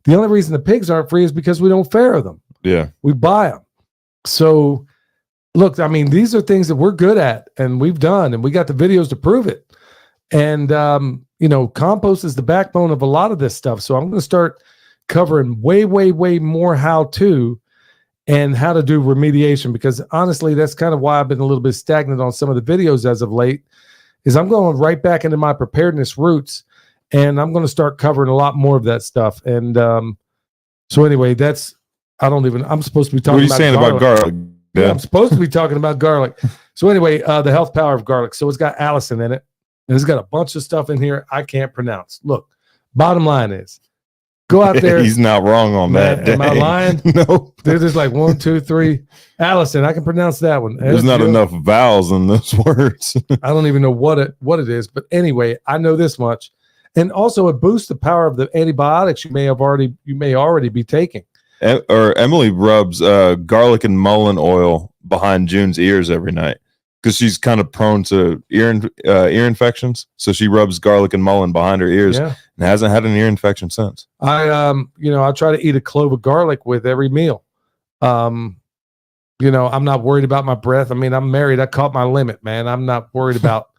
The only reason the pigs aren't free is because we don't farrow them. Yeah. We buy them. So look, I mean, these are things that we're good at and we've done, and we got the videos to prove it. And, compost is the backbone of a lot of this stuff. So I'm going to start covering way, way, way more how to and how to do remediation, because honestly, that's kind of why I've been a little bit stagnant on some of the videos as of late, is I'm going right back into my preparedness roots, and I'm going to start covering a lot more of that stuff. And so anyway, I'm supposed to be talking What are you saying about garlic? Yeah, I'm supposed to be talking about garlic. So anyway, the health power of garlic. So it's got allicin in it, and it's got a bunch of stuff in here I can't pronounce. Look, bottom line is, go out there. He's not wrong on that. Am I lying? No. There's like 1, 2, 3. Allison, I can pronounce that one. There's not enough vowels in those words. I don't even know what it is, but anyway, I know this much. And also, it boosts the power of the antibiotics you may already be taking. Or Emily rubs garlic and mullein oil behind June's ears every night because she's kind of prone to ear infections. So she rubs garlic and mullein behind her ears and hasn't had an ear infection since. I try to eat a clove of garlic with every meal. I'm not worried about my breath. I mean, I'm married. I caught my limit, man. I'm not worried about,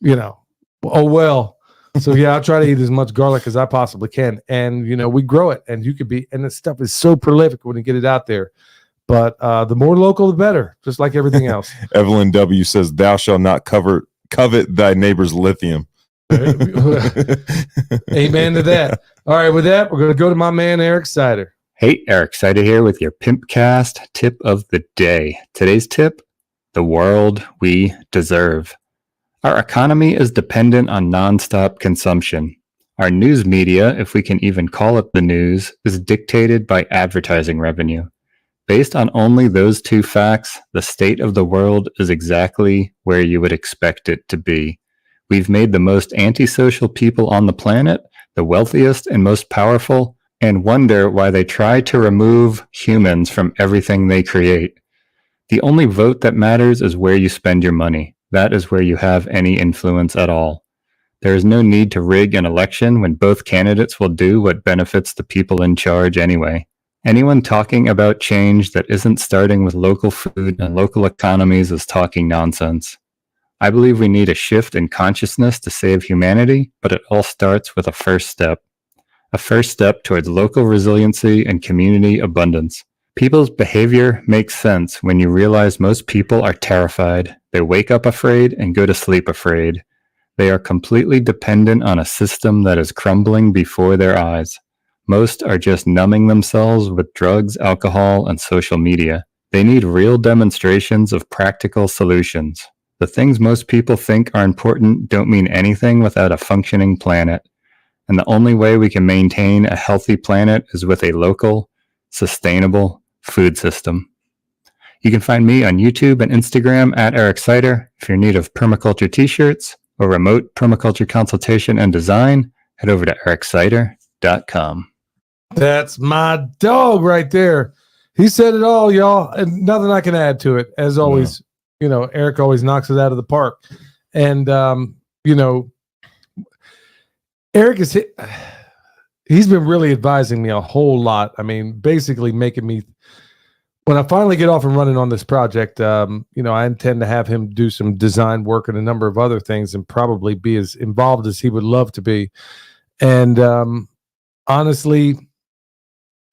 oh, well. So yeah, I try to eat as much garlic as I possibly can. And, we grow it, and and this stuff is so prolific when you get it out there. But the more local, the better, just like everything else. Evelyn W. says, "Thou shalt not covet thy neighbor's lithium." Amen to that. All right, with that, we're going to go to my man, Eric Sider. Hey, Eric Sider here with your Pimpcast tip of the day. Today's tip, the world we deserve. Our economy is dependent on nonstop consumption. Our news media, if we can even call it the news, is dictated by advertising revenue. Based on only those two facts, the state of the world is exactly where you would expect it to be. We've made the most antisocial people on the planet, the wealthiest and most powerful, and wonder why they try to remove humans from everything they create. The only vote that matters is where you spend your money. That is where you have any influence at all. There is no need to rig an election when both candidates will do what benefits the people in charge anyway. Anyone talking about change that isn't starting with local food and local economies is talking nonsense. I believe we need a shift in consciousness to save humanity, but it all starts with a first step. A first step towards local resiliency and community abundance. People's behavior makes sense when you realize most people are terrified. They wake up afraid and go to sleep afraid. They are completely dependent on a system that is crumbling before their eyes. Most are just numbing themselves with drugs, alcohol, and social media. They need real demonstrations of practical solutions. The things most people think are important don't mean anything without a functioning planet. And the only way we can maintain a healthy planet is with a local, sustainable food system. You can find me on YouTube and Instagram at Eric Sider. If you're in need of permaculture t-shirts or remote permaculture consultation and design, head over to ericsider.com. That's my dog right there. He said it all, y'all, and nothing I can add to it. As always, Eric always knocks it out of the park. And, Eric he's been really advising me a whole lot. I mean, basically making me, when I finally get off and running on this project, I intend to have him do some design work and a number of other things and probably be as involved as he would love to be. And honestly,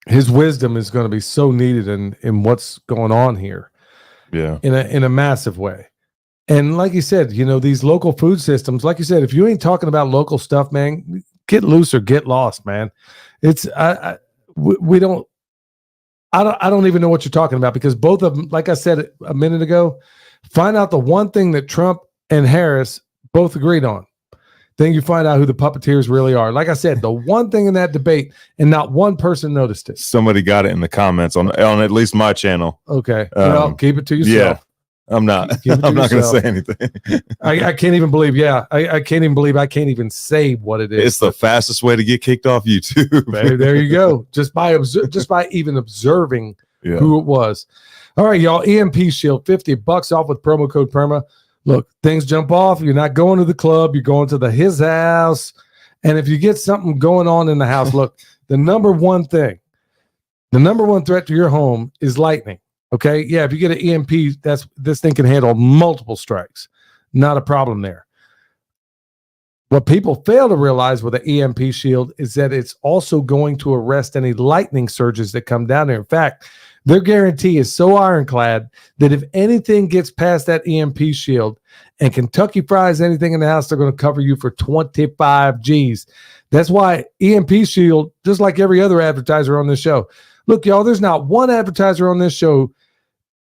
his wisdom is going to be so needed in what's going on here. Yeah. In a massive way. And like you said, these local food systems, like you said, if you ain't talking about local stuff, man, get loose or get lost, man. It's we don't. I don't even know what you're talking about, because both of them, like I said a minute ago, find out the one thing that Trump and Harris both agreed on. Then you find out who the puppeteers really are. Like I said, the one thing in that debate, and not one person noticed it. Somebody got it in the comments on at least my channel. Okay, well, keep it to yourself. Yeah. I'm not going to say anything. I can't even believe. Yeah, I can't even believe I can't even say what it is. It's the fastest way to get kicked off YouTube. There you go. Just by even observing who it was. All right, y'all. EMP Shield, $50 off with promo code PERMA. Look, things jump off. You're not going to the club. You're going to his house. And if you get something going on in the house, look, the number one threat to your home is lightning. Okay. Yeah. If you get an EMP, this thing can handle multiple strikes. Not a problem there. What people fail to realize with the EMP shield is that it's also going to arrest any lightning surges that come down there. In fact, their guarantee is so ironclad that if anything gets past that EMP shield and Kentucky fries anything in the house, they're going to cover you for 25 G's. That's why EMP shield, just like every other advertiser on this show. Look, y'all, there's not one advertiser on this show.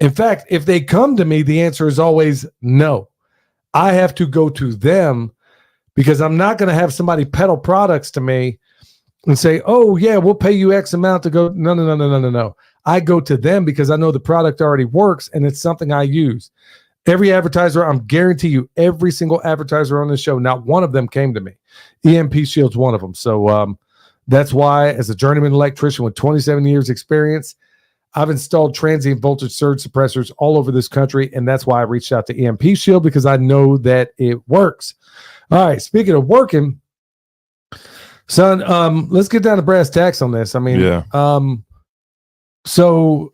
In fact, if they come to me, the answer is always no. I have to go to them because I'm not going to have somebody peddle products to me and say, oh, yeah, we'll pay you X amount to go. No. I go to them because I know the product already works and it's something I use. Every advertiser, I'm guarantee you, every single advertiser on this show, not one of them came to me. EMP Shield's one of them. So that's why, as a journeyman electrician with 27 years experience, I've installed transient voltage surge suppressors all over this country, and that's why I reached out to EMP Shield, because I know that it works. All right, speaking of working, son, let's get down to brass tacks on this. I mean, Yeah. So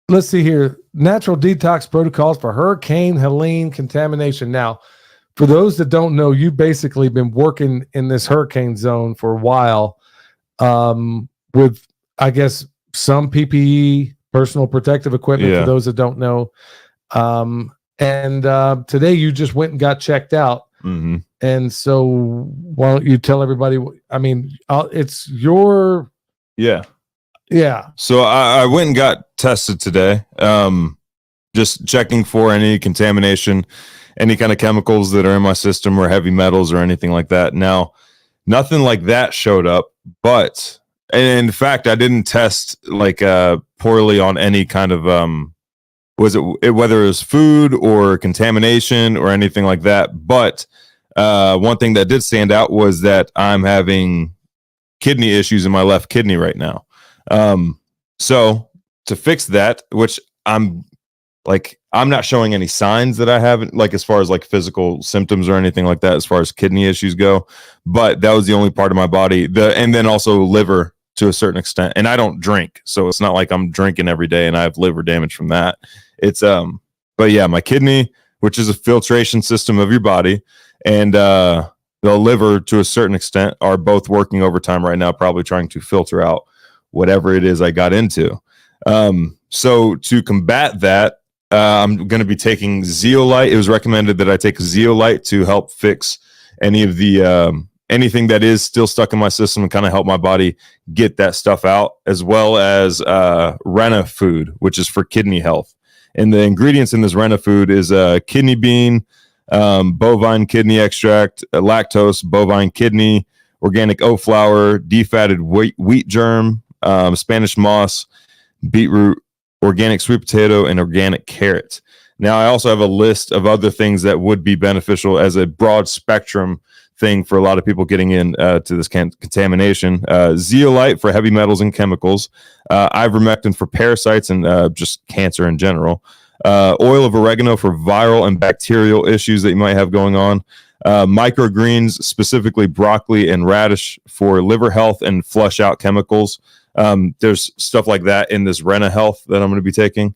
let's see here. Natural detox protocols for Hurricane Helene contamination. Now, for those that don't know, you've basically been working in this hurricane zone for a while with, I guess, some PPE, personal protective equipment, for those that don't know. And today you just went and got checked out. Mm-hmm. And so why don't you tell everybody, I mean, it's your... Yeah. So I went and got tested today. Just checking for any contamination, any kind of chemicals that are in my system or heavy metals or anything like that. Now, nothing like that showed up, but and in fact, I didn't test like poorly on any kind of whether it was food or contamination or anything like that. But one thing that did stand out was that I'm having kidney issues in my left kidney right now. So to fix that, which I'm not showing any signs that I haven't, like, as far as like physical symptoms or anything like that, as far as kidney issues go, but that was the only part of my body, and then also liver to a certain extent. And I don't drink, so it's not like I'm drinking every day and I have liver damage from that. It's, but yeah, my kidney, which is a filtration system of your body, and, the liver to a certain extent are both working overtime right now, probably trying to filter out whatever it is I got into. So to combat that, I'm going to be taking zeolite. It was recommended that I take zeolite to help fix any of the anything that is still stuck in my system and kind of help my body get that stuff out, as well as Renna food, which is for kidney health. And the ingredients in this Renna food is kidney bean, bovine kidney extract, lactose, bovine kidney, organic oat flour, defatted wheat germ, Spanish moss, beetroot, organic sweet potato, and organic carrot. Now, I also have a list of other things that would be beneficial as a broad spectrum thing for a lot of people getting in to this contamination. Zeolite for heavy metals and chemicals, ivermectin for parasites and just cancer in general, oil of oregano for viral and bacterial issues that you might have going on, microgreens, specifically broccoli and radish for liver health and flush out chemicals. There's stuff like that in this Renna Health that I'm going to be taking.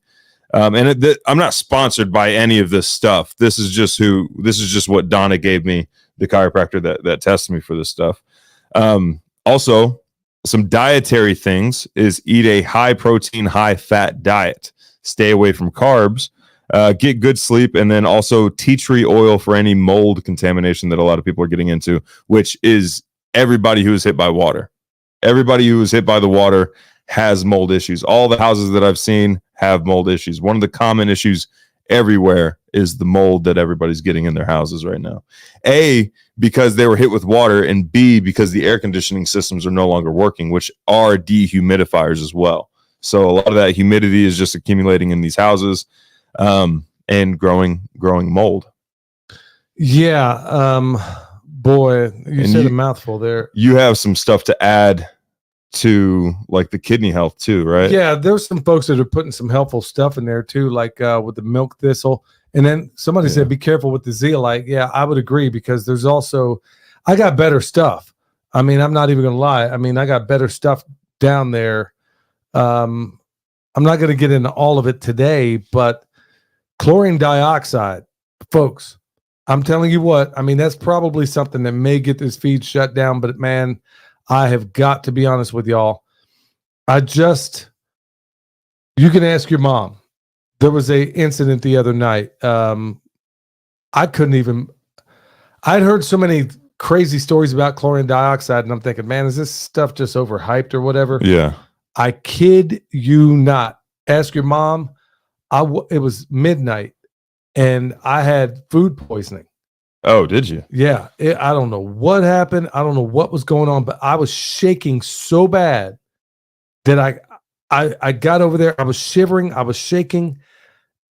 And I'm not sponsored by any of this stuff. This is just what Donna gave me, the chiropractor that tested me for this stuff. Also, some dietary things is eat a high protein, high fat diet. Stay away from carbs. Get good sleep, and then also tea tree oil for any mold contamination that a lot of people are getting into, which is everybody who is hit by water. Everybody who is hit by the water has mold issues. All the houses that I've seen have mold issues. One of the common issues everywhere is the mold that everybody's getting in their houses right now. A, because they were hit with water, and B, because the air conditioning systems are no longer working, which are dehumidifiers as well. So a lot of that humidity is just accumulating in these houses and growing mold. Yeah. Boy, you said a mouthful there. You have some stuff to add to like the kidney health too, right? Yeah, there's some folks that are putting some helpful stuff in there too, like with the milk thistle. And then somebody said, be careful with the zeolite. Yeah, I would agree, because there's also, I got better stuff. I mean, I'm not even going to lie. I mean, I got better stuff down there. I'm not going to get into all of it today, but chlorine dioxide, folks, I'm telling you what, I mean, that's probably something that may get this feed shut down, but man, I have got to be honest with y'all. You can ask your mom. There was a incident the other night. I'd heard so many crazy stories about chlorine dioxide, and I'm thinking, man, is this stuff just overhyped or whatever? Yeah. I kid you not. Ask your mom. It was midnight, and I had food poisoning. Oh, did you? Yeah, I don't know what happened. I don't know what was going on, but I was shaking so bad that I got over there. I was shivering. I was shaking,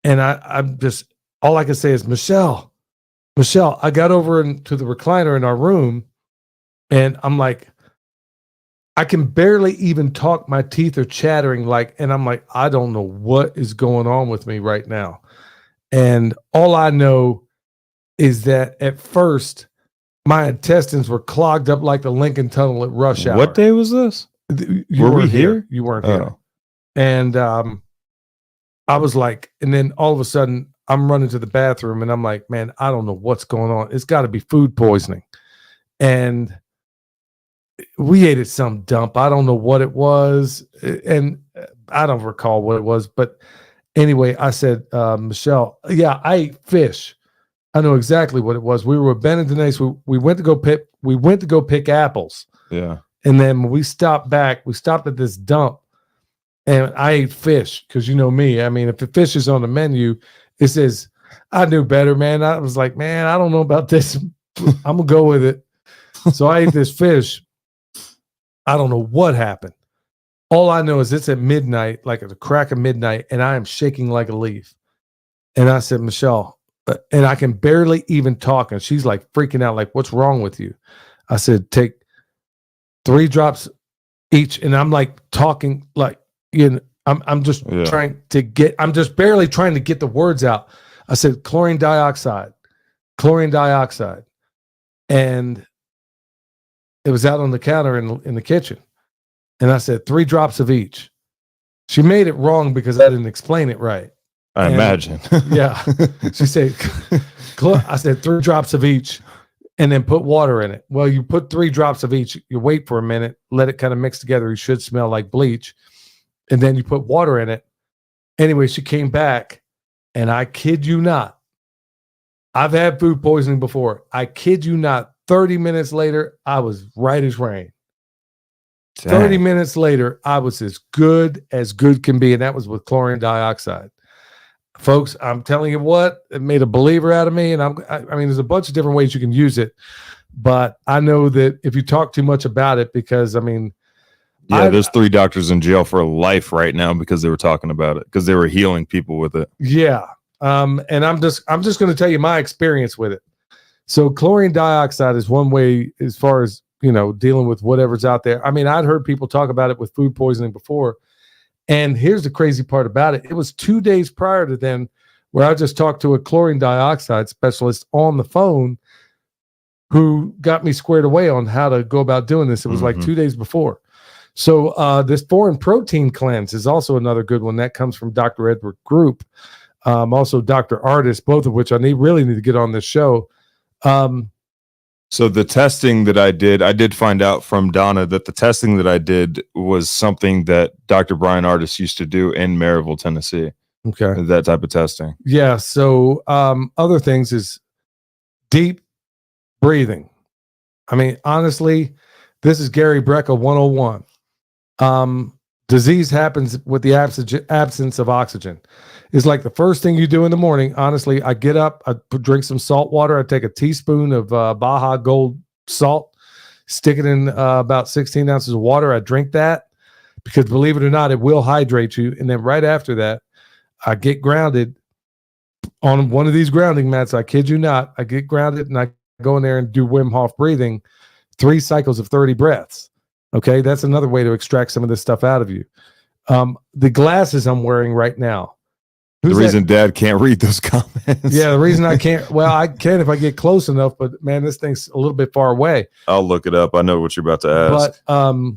and I'm just, all I can say is, Michelle, I got over to the recliner in our room, and I'm like, I can barely even talk. My teeth are chattering, and I'm like, I don't know what is going on with me right now. And all I know is that at first, my intestines were clogged up like the Lincoln Tunnel at rush hour. What day was this? Were we here? You weren't here. And I was like, and then all of a sudden, I'm running to the bathroom, and I'm like, man, I don't know what's going on. It's got to be food poisoning. And we ate at some dump. I don't know what it was, and I don't recall what it was. But anyway, I said, Michelle, yeah, I ate fish. I know exactly what it was. We were with Ben and Denise. We went to go pick apples. Yeah. And then when we stopped at this dump, and I ate fish because you know me. I mean, if the fish is on the menu, it says, I knew better, man. I was like, man, I don't know about this. I'm going to go with it. So I ate this fish. I don't know what happened. All I know is it's at midnight, like at the crack of midnight, and I am shaking like a leaf. And I said, Michelle, and I can barely even talk. And she's like freaking out, like, what's wrong with you? I said, take 3 drops each. And I'm like talking like, I'm just I'm just barely trying to get the words out. I said, chlorine dioxide. And it was out on the counter in the kitchen. And I said, 3 drops of each. She made it wrong because I didn't explain it right. I imagine. Yeah. She said, I said 3 drops of each and then put water in it. Well, you put 3 drops of each, you wait for a minute, let it kind of mix together. It should smell like bleach. And then you put water in it. Anyway, she came back, and I kid you not, I've had food poisoning before. I kid you not, 30 minutes later, I was right as rain. Dang. 30 minutes later, I was as good can be, and that was with chlorine dioxide. Folks, I'm telling you what, it made a believer out of me, and I mean, there's a bunch of different ways you can use it, but I know that if you talk too much about it, because, I mean, yeah, there's 3 doctors in jail for life right now because they were talking about it, because they were healing people with it. Yeah. And I'm just going to tell you my experience with it. So chlorine dioxide is one way as far as, dealing with whatever's out there. I mean, I'd heard people talk about it with food poisoning before. And here's the crazy part about it. It was 2 days prior to then where I just talked to a chlorine dioxide specialist on the phone who got me squared away on how to go about doing this. It was like 2 days before. So this foreign protein cleanse is also another good one. That comes from Dr. Edward Group. Also Dr. Artist, both of which I really need to get on this show. So the testing that I did find out from Donna that the testing that I did was something that Dr. Brian Artist used to do in Maryville, Tennessee. Okay. That type of testing. Yeah. So other things is deep breathing. I mean, honestly, this is Gary Brecka 101. Disease happens with the absence of oxygen. It's like the first thing you do in the morning. Honestly, I get up, I drink some salt water. I take a teaspoon of Baja Gold salt, stick it in about 16 ounces of water. I drink that because, believe it or not, it will hydrate you. And then right after that, I get grounded on one of these grounding mats. I kid you not. I get grounded and I go in there and do Wim Hof breathing, 3 cycles of 30 breaths. Okay, that's another way to extract some of this stuff out of you. The glasses I'm wearing right now. The reason Dad can't read those comments. Yeah, the reason I can't. Well, I can if I get close enough, but man, this thing's a little bit far away. I'll look it up. I know what you're about to ask. But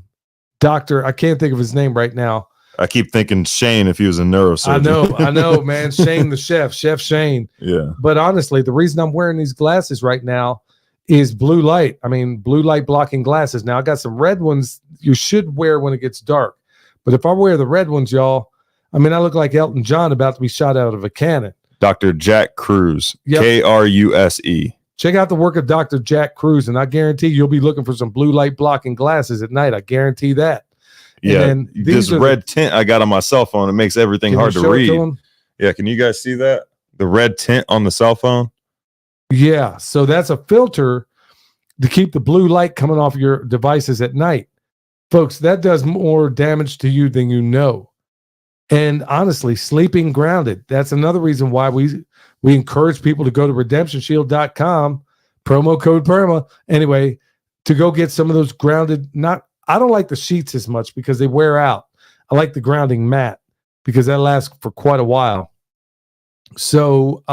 Doctor, I can't think of his name right now. I keep thinking Shane if he was a neurosurgeon. I know, man. Shane, the chef Shane. Yeah. But honestly, the reason I'm wearing these glasses right now is blue light. I mean, blue light blocking glasses. Now I got some red ones you should wear when it gets dark. But if I wear the red ones, y'all, I mean, I look like Elton John about to be shot out of a cannon. Dr. Jack Cruz, Yep. Kruse. Check out the work of Dr. Jack Cruz, and I guarantee you'll be looking for some blue light blocking glasses at night. I guarantee that. Yeah, And then this these are red tint I got on my cell phone, it makes everything Can you hard to show it read. to 'em? Yeah, can you guys see that? The red tint on the cell phone? Yeah, so that's a filter to keep the blue light coming off your devices at night. Folks, that does more damage to you than you know. And honestly, sleeping grounded, that's another reason why we encourage people to go to redemptionshield.com, promo code PERMA, anyway, to go get some of those grounded, I don't like the sheets as much because they wear out. I like the grounding mat because that lasts for quite a while. So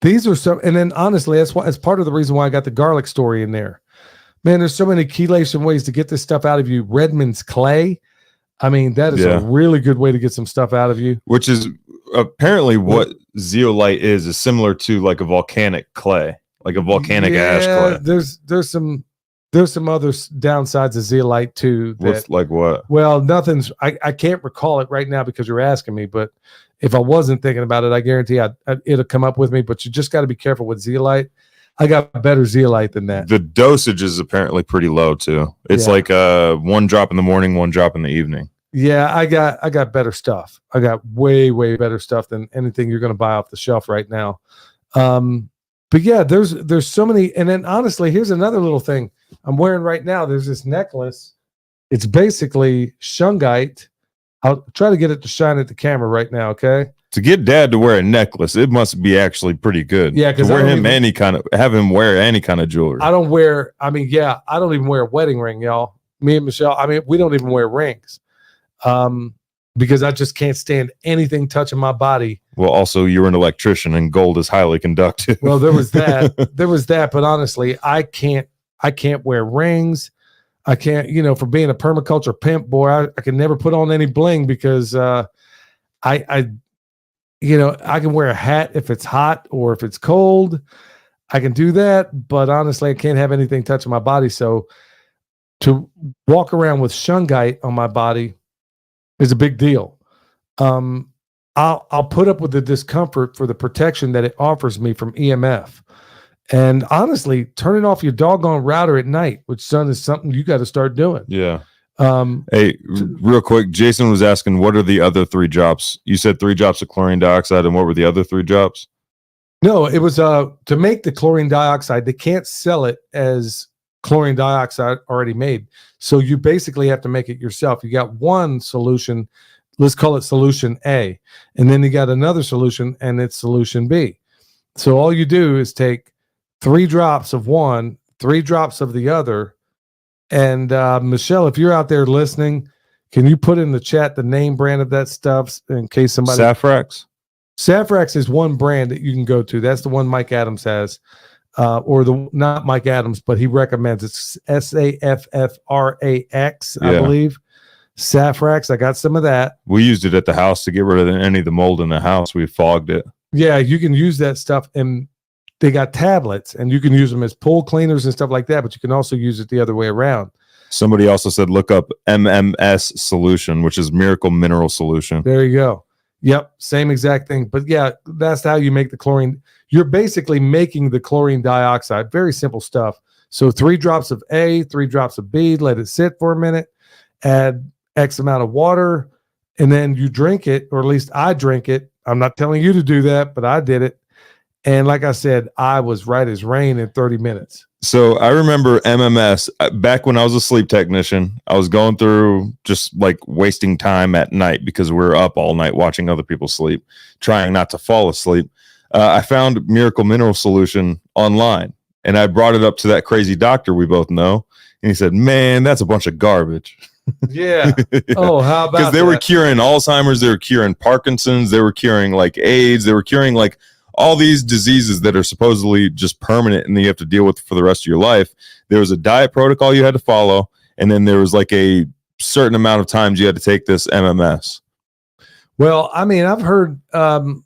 these are some, and then honestly, that's part of the reason why I got the garlic story in there. Man, there's so many chelation ways to get this stuff out of you. Redmond's clay. I mean, that is a really good way to get some stuff out of you. Which is apparently what zeolite is similar to like a volcanic clay, like a volcanic ash clay. There's some other downsides of zeolite too. What's like what? Well, nothing's. I can't recall it right now because you're asking me. But if I wasn't thinking about it, I guarantee it'll come up with me. But you just got to be careful with zeolite. I got better zeolite than that. The dosage is apparently pretty low too. It's like 1 drop in the morning, 1 drop in the evening. Yeah, I got better stuff. I got way better stuff than anything you're going to buy off the shelf right now. But yeah, there's so many. And then honestly, here's another little thing I'm wearing right now. There's this necklace. It's basically shungite. I'll try to get it to shine at the camera right now. Okay. To get Dad to wear a necklace, it must be actually pretty good. Yeah, because have him wear any kind of jewelry. I don't even wear a wedding ring, y'all. Me and Michelle, I mean, we don't even wear rings. Because I just can't stand anything touching my body. Well, also you're an electrician and gold is highly conductive. Well, there was that, but honestly, I can't wear rings. I can't, for being a permaculture pimp, boy, I can never put on any bling because I can wear a hat if it's hot or if it's cold. I can do that, but honestly, I can't have anything touching my body. So to walk around with shungite on my body is a big deal. I'll put up with the discomfort for the protection that it offers me from EMF. And honestly, turning off your doggone router at night, which son is something you got to start doing. Yeah. Hey, real quick, Jason was asking, what are the other 3 drops? You said 3 drops of chlorine dioxide, and what were the other 3 drops? No, it was to make the chlorine dioxide. They can't sell it as chlorine dioxide already made. So you basically have to make it yourself. You got one solution, let's call it solution A, and then you got another solution, and it's solution B. So all you do is take 3 drops of one, 3 drops of the other. And Michelle, if you're out there listening, can you put in the chat the name brand of that stuff in case somebody... Safrax? Safrax is one brand that you can go to. That's the one Mike Adams has. Not Mike Adams, but he recommends it's Saffrax, I believe. Safrax. I got some of that. We used it at the house to get rid of any of the mold in the house. We fogged it. Yeah, you can use that stuff, and they got tablets, and you can use them as pool cleaners and stuff like that, but you can also use it the other way around. Somebody also said look up MMS solution, which is Miracle Mineral Solution. There you go. Yep, same exact thing. But yeah, that's how you make the chlorine. You're basically making the chlorine dioxide. Very simple stuff. So 3 drops of A, 3 drops of B, let it sit for a minute, add X amount of water, and then you drink it, or at least I drink it. I'm not telling you to do that, but I did it. And like I said, I was right as rain in 30 minutes. So I remember MMS back when I was a sleep technician. I was going through just like wasting time at night because we were up all night watching other people sleep, trying not to fall asleep. I found Miracle Mineral Solution online, and I brought it up to that crazy doctor we both know. And he said, man, that's a bunch of garbage. Yeah. Oh, how about because they were curing Alzheimer's, they were curing Parkinson's, they were curing like AIDS, they were curing like all these diseases that are supposedly just permanent and you have to deal with for the rest of your life. There was a diet protocol you had to follow, and then there was like a certain amount of times you had to take this MMS? Well, I mean, I've heard the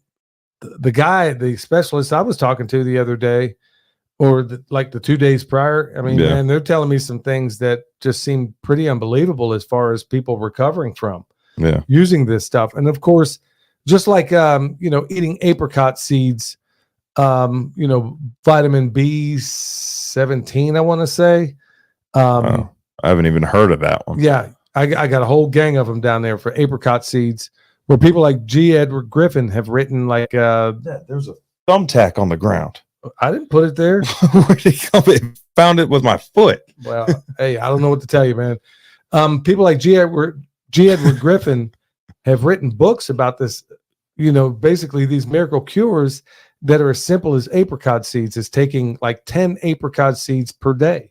specialist I was talking to the other day, or like the 2 days prior. I mean, man, they're telling me some things that just seem pretty unbelievable as far as people recovering from using this stuff. And of course, just like eating apricot seeds, vitamin B17, I want to say. I haven't even heard of that one. Yeah, I got a whole gang of them down there for apricot seeds, where people like G. Edward Griffin have written like there's a thumbtack on the ground. I didn't put it there. Where did it come? Found it with my foot. Well, hey, I don't know what to tell you, man. People like G. Edward Griffin have written books about this, basically these miracle cures that are as simple as apricot seeds, is taking like 10 apricot seeds per day.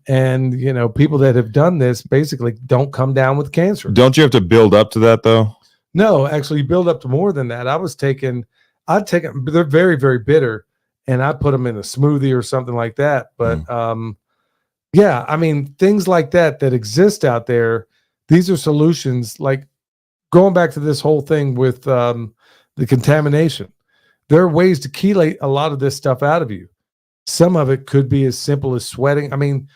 And, people that have done this basically don't come down with cancer. Don't you have to build up to that though? No, actually you build up to more than that. I'd take them, they're very, very bitter, and I put them in a smoothie or something like that. But yeah, I mean, things like that exist out there. These are solutions, like going back to this whole thing with the contamination. There are ways to chelate a lot of this stuff out of you. Some of it could be as simple as sweating. I mean,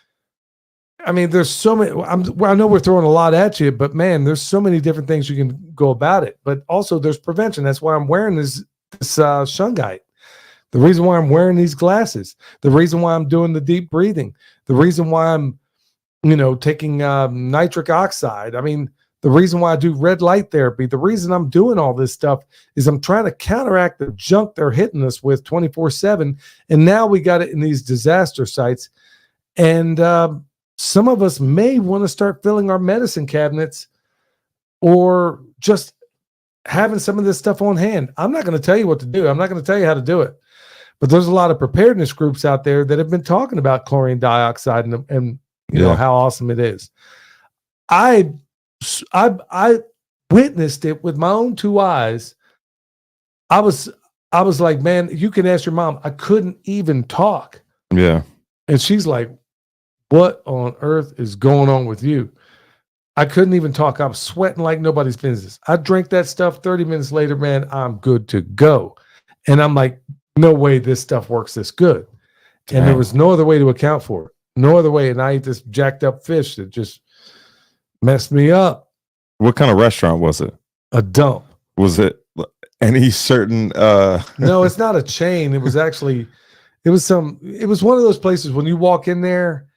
there's so many. I know we're throwing a lot at you, but man, there's so many different things you can go about it. But also, there's prevention. That's why I'm wearing this shungite. The reason why I'm wearing these glasses. The reason why I'm doing the deep breathing. The reason why I'm, taking nitric oxide. I mean, the reason why I do red light therapy. The reason I'm doing all this stuff is I'm trying to counteract the junk they're hitting us with 24/7. And now we got it in these disaster sites. And some of us may want to start filling our medicine cabinets, or just having some of this stuff on hand. I'm not going to tell you what to do. I'm not going to tell you how to do it. But there's a lot of preparedness groups out there that have been talking about chlorine dioxide and how awesome it is. I witnessed it with my own 2 eyes. I was like, man, you can ask your mom. I couldn't even talk. Yeah. And she's like, what on earth is going on with you? I couldn't even talk. I was sweating like nobody's business. I drank that stuff. 30 minutes later, man, I'm good to go. And I'm like, no way this stuff works this good. And there was no other way to account for it. No other way. And I ate this jacked up fish that just messed me up. What kind of restaurant was it? A dump. Was it any certain No, it's not a chain. It was actually it was one of those places when you walk in there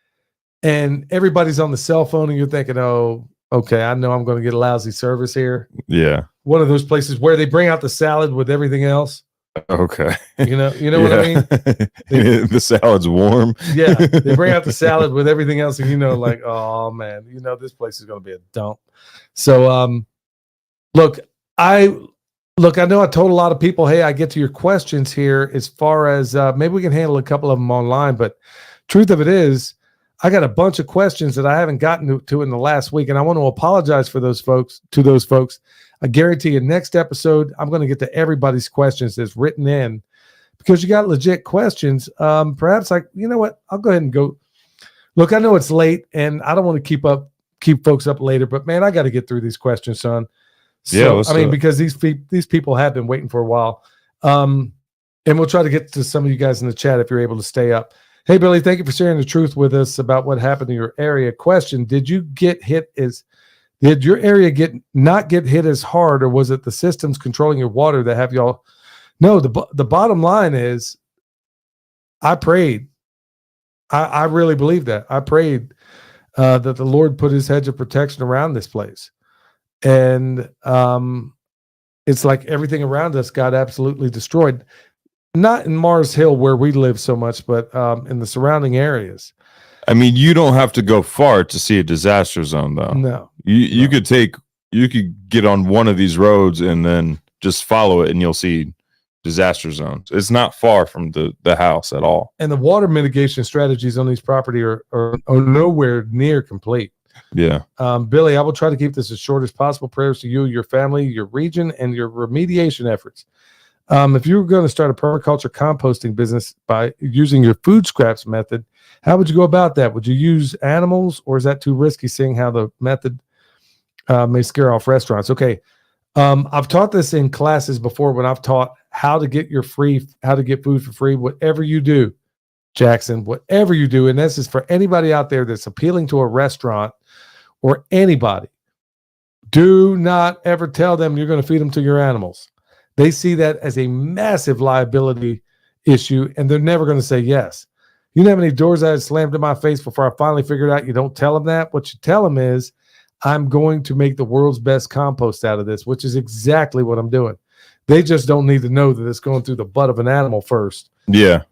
and everybody's on the cell phone and you're thinking, oh, okay, I know I'm going to get a lousy service here. Yeah. One of those places where they bring out the salad with everything else. Okay. You know what I mean? The salad's warm. Yeah. They bring out the salad with everything else. And like, oh man, this place is going to be a dump. So, look, I know I told a lot of people, hey, I get to your questions here as far as maybe we can handle a couple of them online. But truth of it is, I got a bunch of questions that I haven't gotten to in the last week, and I want to apologize for those folks. I guarantee you, next episode, I'm going to get to everybody's questions that's written in, because you got legit questions. Perhaps you know what? I'll go ahead and go. Look, I know it's late, and I don't want to keep folks up later, but man, I got to get through these questions, son. So, yeah, because these people have been waiting for a while. And we'll try to get to some of you guys in the chat if you're able to stay up. Hey, Billy, thank you for sharing the truth with us about what happened in your area. Question: did your area not get hit as hard, or was it the systems controlling your water that have y'all? No, the bottom line is, I prayed. I really believe that. I prayed that the Lord put his hedge of protection around this place. And it's like everything around us got absolutely destroyed. Not in Mars Hill where we live so much, but in the surrounding areas. I mean, you don't have to go far to see a disaster zone, though. No. You could get on one of these roads and then just follow it, and you'll see disaster zones. It's not far from the house at all. And the water mitigation strategies on these property are nowhere near complete. Yeah. Billy, I will try to keep this as short as possible. Prayers to you, your family, your region, and your remediation efforts. If you were going to start a permaculture composting business by using your food scraps method, how would you go about that? Would you use animals, or is that too risky, seeing how the method may scare off restaurants. Okay. I've taught this in classes before when I've taught how to get food for free, whatever you do, Jackson, whatever you do. And this is for anybody out there that's appealing to a restaurant or anybody. Do not ever tell them you're going to feed them to your animals. They see that as a massive liability issue, and they're never going to say yes. You know how many doors I had slammed in my face before I finally figured out you don't tell them that? What you tell them is, I'm going to make the world's best compost out of this, which is exactly what I'm doing. They just don't need to know that it's going through the butt of an animal first. Yeah.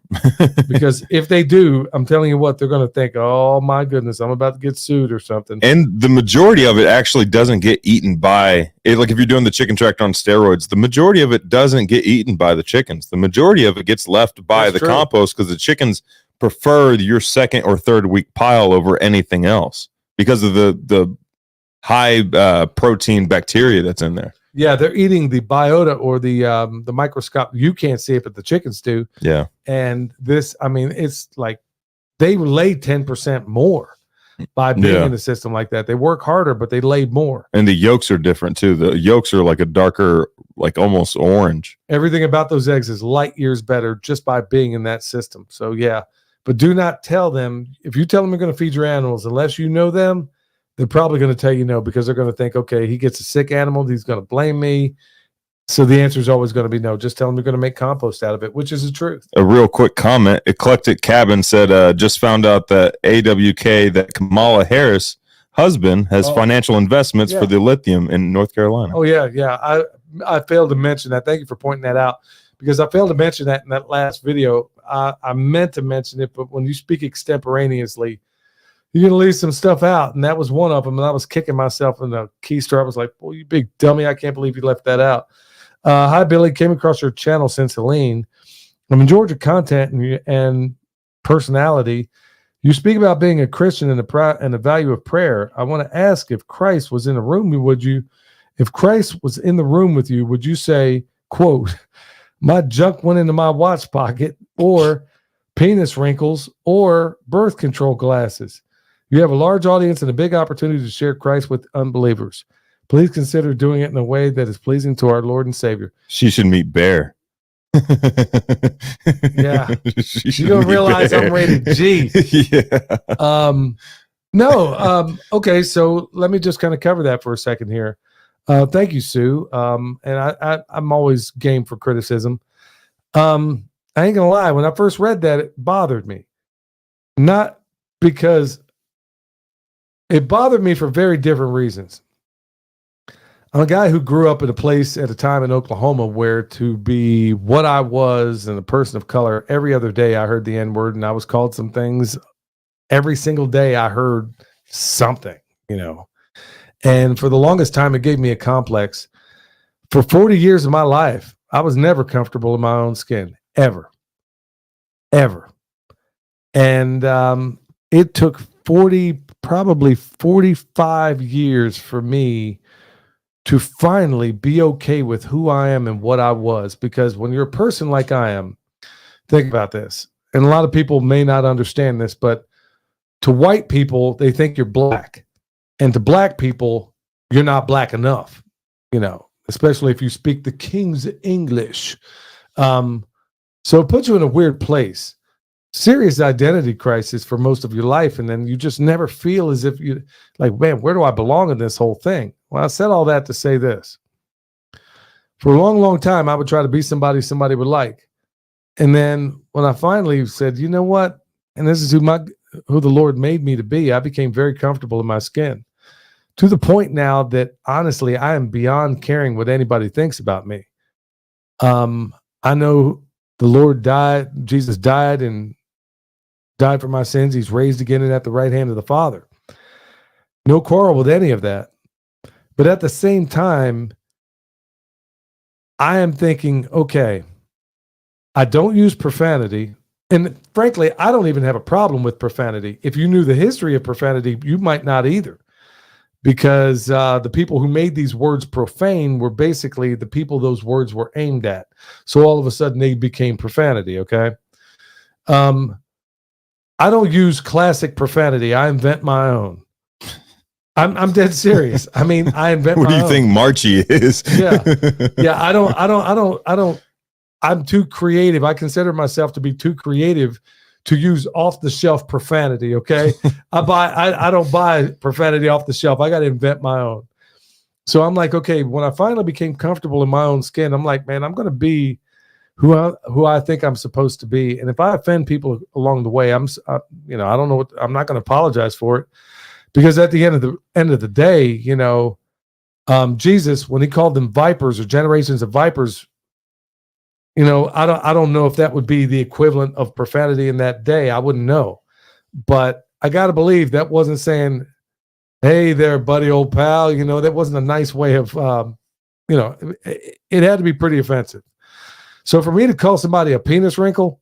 Because if they do, I'm telling you what, they're going to think, oh my goodness, I'm about to get sued or something. And the majority of it actually doesn't get eaten by it. Like if you're doing the chicken tractor on steroids, the majority of it doesn't get eaten by the chickens. The majority of it gets left by the compost because the chickens prefer your second or third week pile over anything else because of the high protein bacteria that's in there. Yeah, they're eating the biota or the microscope. You can't see it, but the chickens do. Yeah. And this, I mean, it's like they lay 10% more by being in a system like that. They work harder, but they lay more. And the yolks are different too. The yolks are like a darker, like almost orange. Everything about those eggs is light years better just by being in that system. So yeah, but do not tell them. If you tell them you're going to feed your animals, unless you know them, they're probably going to tell you no, because they're going to think, okay, he gets a sick animal, he's going to blame me. So the answer is always going to be no. Just tell them you're going to make compost out of it, which is the truth. A real quick comment. Eclectic Cabin said, just found out that AWK, that Kamala Harris husband, has financial investments for the lithium in North Carolina. Oh, yeah, yeah. I failed to mention that. Thank you for pointing that out, because I failed to mention that in that last video. I meant to mention it, but when you speak extemporaneously, you're going to leave some stuff out. And that was one of them. And I was kicking myself in the keister. I was like, boy, you big dummy. I can't believe you left that out. Hi, Billy. Came across your channel since Helene. I'm enjoying your content and personality. You speak about being a Christian and the value of prayer. I want to ask, if Christ was in the room, if Christ was in the room with you, would you say, quote, my junk went into my watch pocket, or penis wrinkles, or birth control glasses? You have a large audience and a big opportunity to share Christ with unbelievers. Please consider doing it in a way that is pleasing to our Lord and Savior. She should meet Bear. Yeah. You're going to realize Bear. I'm rated G. Yeah. No. Okay. So let me just kind of cover that for a second here. Thank you, Sue. And I'm always game for criticism. I ain't going to lie. When I first read that, it bothered me. Not because it bothered me for very different reasons. I'm a guy who grew up in a place at a time in Oklahoma where to be what I was and a person of color, every other day I heard the N-word, and I was called some things. Every single day I heard something, And for the longest time, it gave me a complex. For 40 years of my life, I was never comfortable in my own skin, ever. And it took probably 45 years for me to finally be okay with who I am and what I was. Because when you're a person like I am, think about this. And a lot of people may not understand this, but to white people, they think you're black. And to black people, you're not black enough, especially if you speak the King's English. So it puts you in a weird place. Serious identity crisis for most of your life, and then you just never feel as if you like, man, where do I belong in this whole thing? Well, I said all that to say this. For a long, long time, I would try to be somebody would like. And then when I finally said, you know what, and this is who the Lord made me to be, I became very comfortable in my skin, to the point now that honestly, I am beyond caring what anybody thinks about me. I know the Lord died, Jesus died for my sins. He's raised again and at the right hand of the Father. No quarrel with any of that. But at the same time, I am thinking, okay, I don't use profanity. And frankly, I don't even have a problem with profanity. If you knew the history of profanity, you might not either. Because the people who made these words profane were basically the people those words were aimed at. So all of a sudden they became profanity, okay? I don't use classic profanity. I invent my own. I'm dead serious. I mean, I invent What my do you own. think Marchie is? Yeah. I don't. I'm too creative. I consider myself to be too creative to use off the shelf profanity. Okay, I don't buy profanity off the shelf. I got to invent my own. So I'm like, okay, when I finally became comfortable in my own skin, I'm like, man, I'm going to be who I think I'm supposed to be. And if I offend people along the way, I don't know I'm not going to apologize for it, because at the end of the day, Jesus, when he called them vipers or generations of vipers, I don't know if that would be the equivalent of profanity in that day. I wouldn't know, but I got to believe that wasn't saying, "Hey there, buddy, old pal." That wasn't a nice way of, it had to be pretty offensive. So for me to call somebody a penis wrinkle,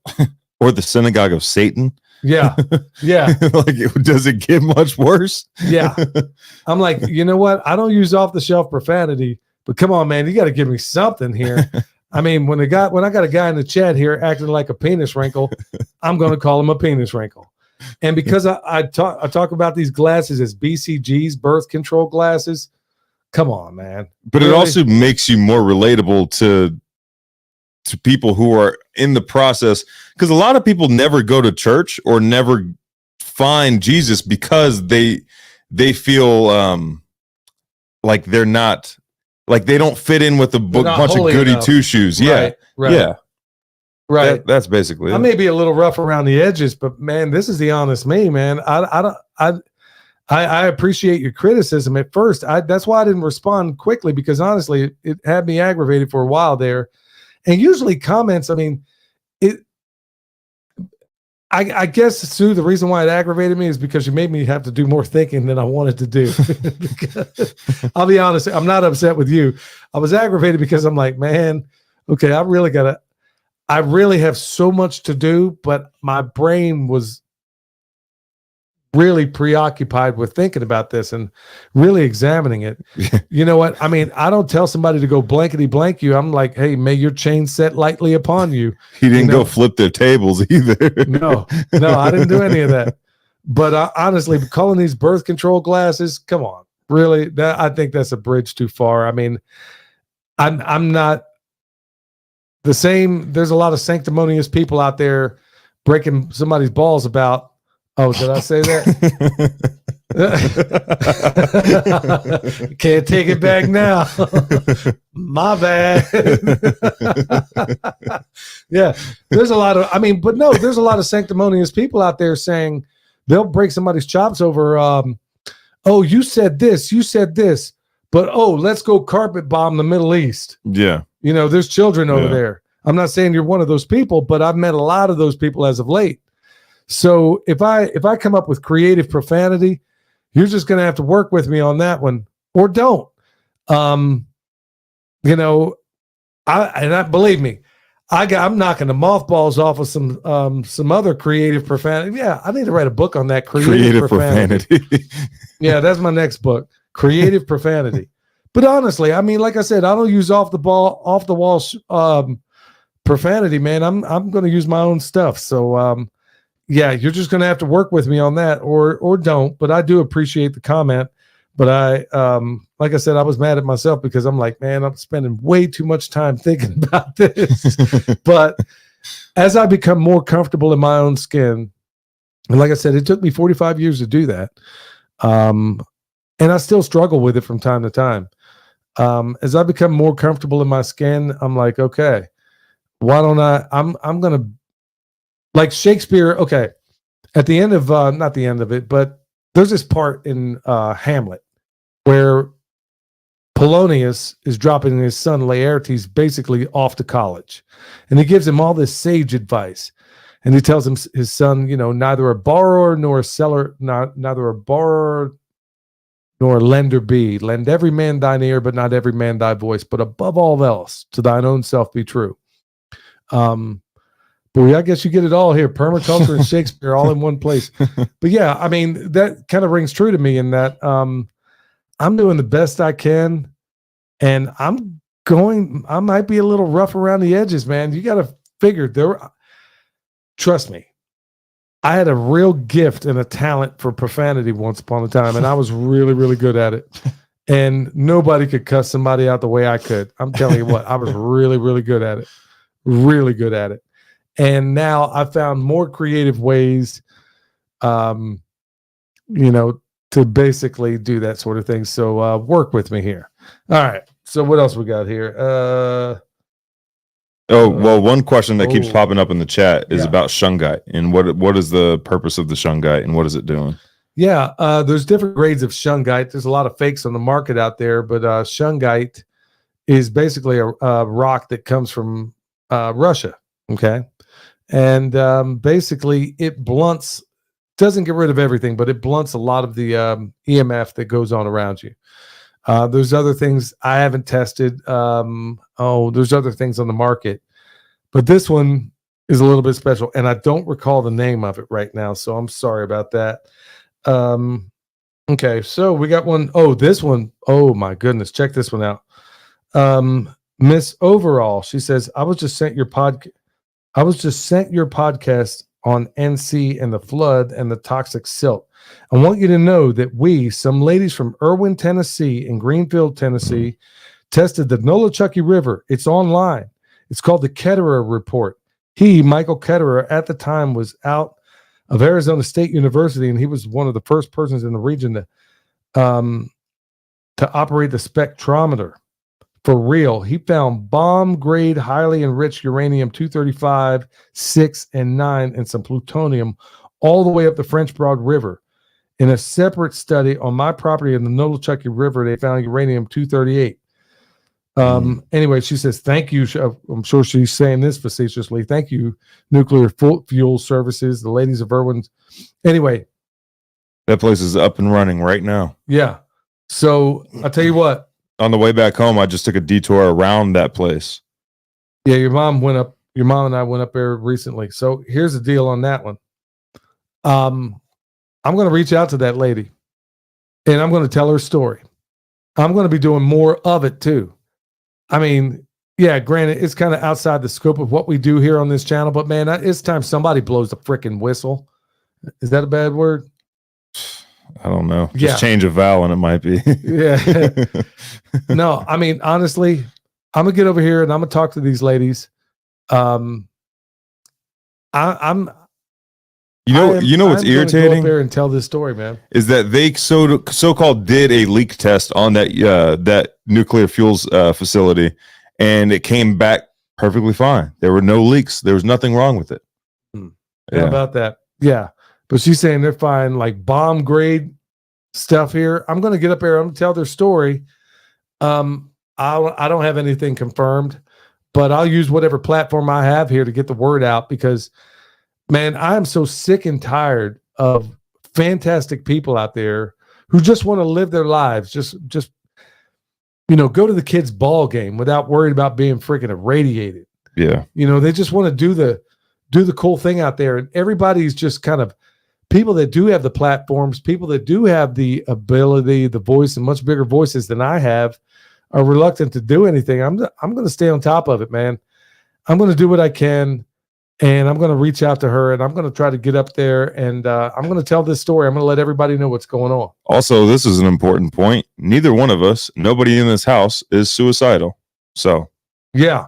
Or the synagogue of Satan. yeah, Like, does it get much worse? yeah. I'm like, you know what? I don't use off the shelf profanity, but come on, man, you got to give me something here. I mean, when I got a guy in the chat here acting like a penis wrinkle, I'm going to call him a penis wrinkle. And because I talk about these glasses as BCGs, birth control glasses. Come on, man. But Really? it also makes you more relatable to people who are in the process, because a lot of people never go to church or never find Jesus because they feel like they're not, like they don't fit in with a bunch of goody two shoes. Right, Yeah. Right. That's basically it. I may be a little rough around the edges, but man, this is the honest me, man. I appreciate your criticism at first. That's why I didn't respond quickly, because honestly, it had me aggravated for a while there. And usually comments, I mean, I guess, Sue, the reason why it aggravated me is because you made me have to do more thinking than I wanted to do. I'll be honest, I'm not upset with you. I was aggravated because I'm like, man, okay, I really have so much to do, but my brain was really preoccupied with thinking about this and really examining it. You know what? I mean, I don't tell somebody to go blankety blank you. I'm like, hey, may your chain set lightly upon you. He didn't go flip their tables either. No, I didn't do any of that. But honestly, calling these birth control glasses, come on, really? I think that's a bridge too far. I mean, I'm not the same. There's a lot of sanctimonious people out there breaking somebody's balls about. Oh, did I say that? Can't take it back now. My bad. Yeah, there's a lot of, there's a lot of sanctimonious people out there saying they'll break somebody's chops over, oh, you said this, but let's go carpet bomb the Middle East. Yeah. There's children over there. I'm not saying you're one of those people, but I've met a lot of those people as of late. So if I come up with creative profanity, you're just going to have to work with me on that one, or don't. Believe me, I'm knocking the mothballs off of some other creative profanity. Yeah, I need to write a book on that creative profanity. Yeah, that's my next book, creative profanity. But honestly, I mean, like I said, I don't use off the wall profanity, man. I'm going to use my own stuff. So yeah, you're just going to have to work with me on that, or don't. But I do appreciate the comment. But like I said, I was mad at myself because I'm like, man, I'm spending way too much time thinking about this. But as I become more comfortable in my own skin, and like I said, it took me 45 years to do that. And I still struggle with it from time to time. As I become more comfortable in my skin, I'm like, okay, why don't I'm going to, like Shakespeare, okay, at the end of, not the end of it, but there's this part in Hamlet where Polonius is dropping his son Laertes basically off to college. And he gives him all this sage advice. And he tells him, his son, neither a borrower nor a seller, neither a borrower nor a lender be. Lend every man thine ear, but not every man thy voice. But above all else, to thine own self be true. Boy, I guess you get it all here. Permaculture and Shakespeare all in one place. But yeah, I mean, that kind of rings true to me in that I'm doing the best I can. And I might be a little rough around the edges, man. You got to figure trust me, I had a real gift and a talent for profanity once upon a time, and I was really, really good at it. And nobody could cuss somebody out the way I could. I'm telling you what, I was really, really good at it. Really good at it. And now I found more creative ways, to basically do that sort of thing. So work with me here. All right. So what else we got here? One question that keeps oh. popping up in the chat is Yeah. about shungite and what is the purpose of the shungite and what is it doing? Yeah, there's different grades of shungite. There's a lot of fakes on the market out there, but shungite is basically a rock that comes from Russia. Okay, and basically it doesn't get rid of everything, but it blunts a lot of the EMF that goes on around you. There's other things I haven't tested. There's other things on the market, but this one is a little bit special, and I don't recall the name of it right now, so I'm sorry about that. Okay, so we got one. Oh, this one. Oh my goodness, check this one out. Miss Overall, she says, I was just sent your podcast on NC and the flood and the toxic silt. I want you to know that some ladies from Irwin, Tennessee and Greenfield, Tennessee, tested the Nolichucky River. It's online. It's called the Ketterer Report. Michael Ketterer, at the time was out of Arizona State University, and he was one of the first persons in the region to operate the spectrometer. For real, he found bomb-grade, highly enriched uranium-235, 6, and 9, and some plutonium all the way up the French Broad River. In a separate study on my property in the Nolichucky River, they found uranium-238. Anyway, she says, thank you. I'm sure she's saying this facetiously. Thank you, Nuclear Fuel Services, the ladies of Irwin. Anyway. That place is up and running right now. Yeah. So I'll tell you what. On the way back home, I just took a detour around that place. Yeah, your mom and I went up there recently. So here's the deal on that one. I'm going to reach out to that lady, and I'm going to tell her story. I'm going to be doing more of it too. I mean, yeah, granted, it's kind of outside the scope of what we do here on this channel, but man, it's time somebody blows the freaking whistle. Is that a bad word? I don't know. Just change a vowel and it might be. Yeah. No, I mean, honestly, I'm gonna get over here and I'm gonna talk to these ladies. I'm You know what's irritating? Go up there and tell this story, man. Is that they so-called did a leak test on that nuclear fuels facility, and it came back perfectly fine. There were no leaks. There was nothing wrong with it. How about that? Yeah, but she's saying they're fine, like bomb grade stuff here. I'm going to get up there. I'm going to tell their story. I don't have anything confirmed, but I'll use whatever platform I have here to get the word out because. Man, I am so sick and tired of fantastic people out there who just want to live their lives. Just go to the kids' ball game without worried about being freaking irradiated. Yeah. They just want to do the cool thing out there. And everybody's just kind of people that do have the platforms, people that do have the ability, the voice, and much bigger voices than I have are reluctant to do anything. I'm going to stay on top of it, man. I'm going to do what I can. And I'm going to reach out to her and I'm going to try to get up there and I'm going to tell this story. I'm going to let everybody know what's going on. Also, this is an important point. Neither one of us, nobody in this house is suicidal. So, yeah,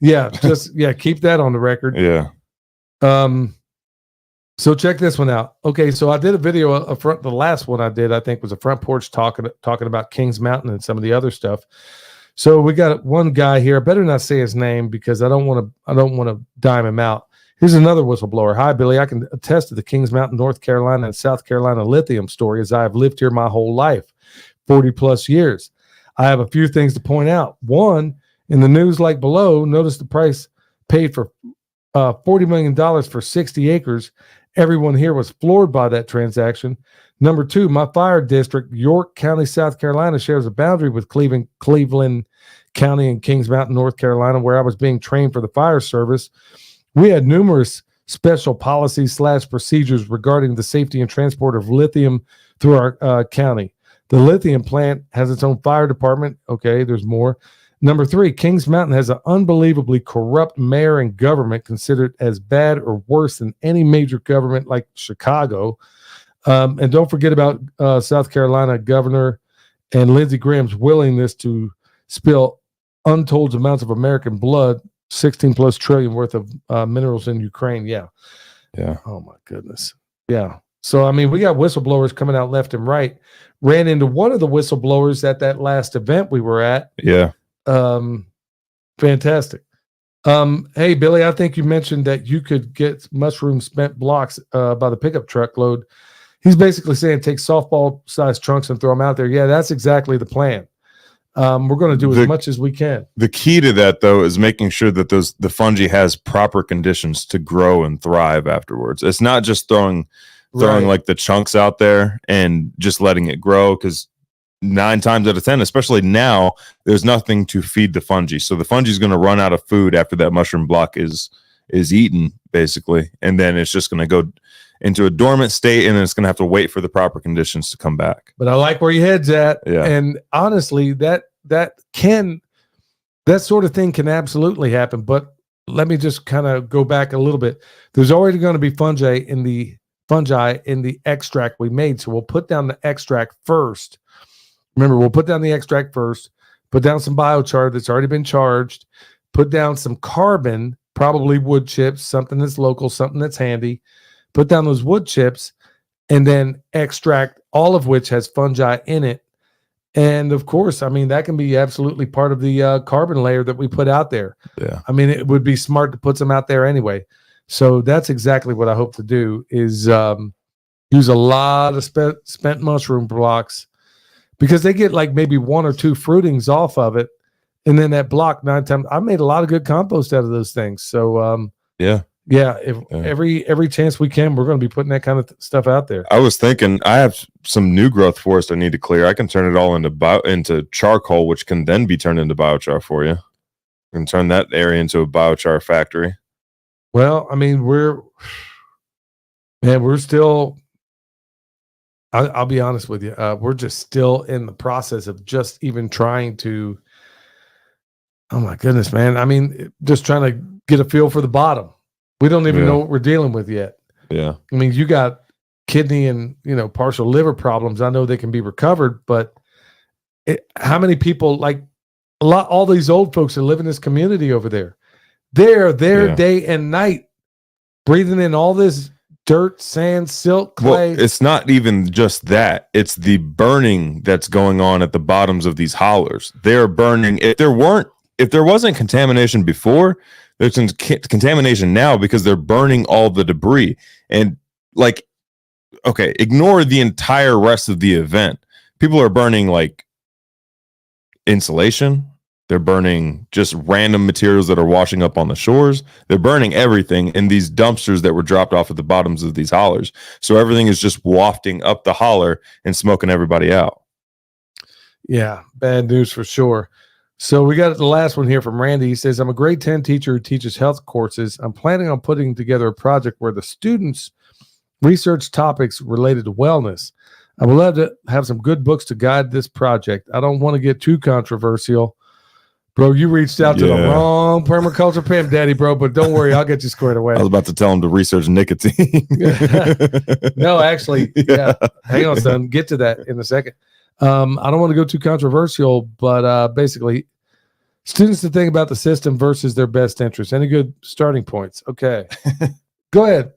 just keep that on the record. Yeah. So check this one out. Okay, so I did a video the last one I did, I think, was a front porch talking about Kings Mountain and some of the other stuff. So we got one guy here. I better not say his name because I don't want to dime him out. Here's another whistleblower. Hi, Billy. I can attest to the Kings Mountain, North Carolina, and South Carolina lithium story as I have lived here my whole life, 40 plus years. I have a few things to point out. One, in the news like below, notice the price paid for $40 million for 60 acres. Everyone here was floored by that transaction. Number two, my fire district, York County, South Carolina, shares a boundary with Cleveland County and Kings Mountain, North Carolina, where I was being trained for the fire service. We had numerous special policies / procedures regarding the safety and transport of lithium through our county. The lithium plant has its own fire department. Okay, there's more. Number 3, Kings Mountain has an unbelievably corrupt mayor and government, considered as bad or worse than any major government like Chicago. And don't forget about South Carolina Governor and Lindsey Graham's willingness to spill untold amounts of American blood, 16 plus trillion worth of minerals in Ukraine. Yeah. Oh my goodness. Yeah. So, I mean, we got whistleblowers coming out left and right. Ran into one of the whistleblowers at that last event we were at. Yeah. Fantastic. Hey, Billy, I think you mentioned that you could get mushroom spent blocks by the pickup truck load. He's basically saying take softball-sized trunks and throw them out there. Yeah, that's exactly the plan. We're going to do as much as we can. The key to that, though, is making sure that the fungi has proper conditions to grow and thrive afterwards. It's not just throwing like the chunks out there and just letting it grow, because 9 times out of 10, especially now, there's nothing to feed the fungi. So the fungi is going to run out of food after that mushroom block is eaten, basically, and then it's just going to go into a dormant state, and then it's going to have to wait for the proper conditions to come back. But I like where your head's at. Yeah. And honestly, that sort of thing can absolutely happen. But let me just kind of go back a little bit. There's already going to be fungi in the extract we made. So we'll put down the extract first. Remember, we'll put down the extract first, put down some biochar that's already been charged, put down some carbon, probably wood chips, something that's local, something that's handy, put down those wood chips, and then extract, all of which has fungi in it. And of course, I mean, that can be absolutely part of the carbon layer that we put out there. Yeah. I mean, it would be smart to put some out there anyway. So that's exactly what I hope to do, is use a lot of spent mushroom blocks, because they get like maybe 1 or 2 fruitings off of it. And then that block 9 times, I made a lot of good compost out of those things. So every chance we can, we're going to be putting that kind of stuff out there. I was thinking, I have some new growth forest I need to clear. I can turn it all into charcoal, which can then be turned into biochar for you. You can turn that area into a biochar factory. Well, I mean, we're still, I'll be honest with you. We're just still in the process of just even trying to, oh my goodness, man. I mean, just trying to get a feel for the bottom. We don't even know what we're dealing with yet. Yeah. I mean, you got kidney and, partial liver problems. I know they can be recovered, but how many people, like all these old folks that live in this community over there, they're there day and night, breathing in all this dirt, sand, silt, clay. Well, it's not even just that. It's the burning that's going on at the bottoms of these hollers. They're burning. If there wasn't contamination before, there's contamination now, because they're burning all the debris. And ignore the entire rest of the event. People are burning like insulation. They're burning just random materials that are washing up on the shores. They're burning everything in these dumpsters that were dropped off at the bottoms of these hollers. So everything is just wafting up the holler and smoking everybody out. Yeah, bad news for sure. So we got the last one here from Randy. He says, I'm a grade 10 teacher who teaches health courses. I'm planning on putting together a project where the students research topics related to wellness. I would love to have some good books to guide this project. I don't want to get too controversial. Bro, you reached out to the wrong permaculture pimp daddy, bro, but don't worry, I'll get you squared away. I was about to tell him to research nicotine. No, actually, hang on, son. Get to that in a second. I don't want to go too controversial, but basically, students to think about the system versus their best interest. Any good starting points? Okay. Go ahead.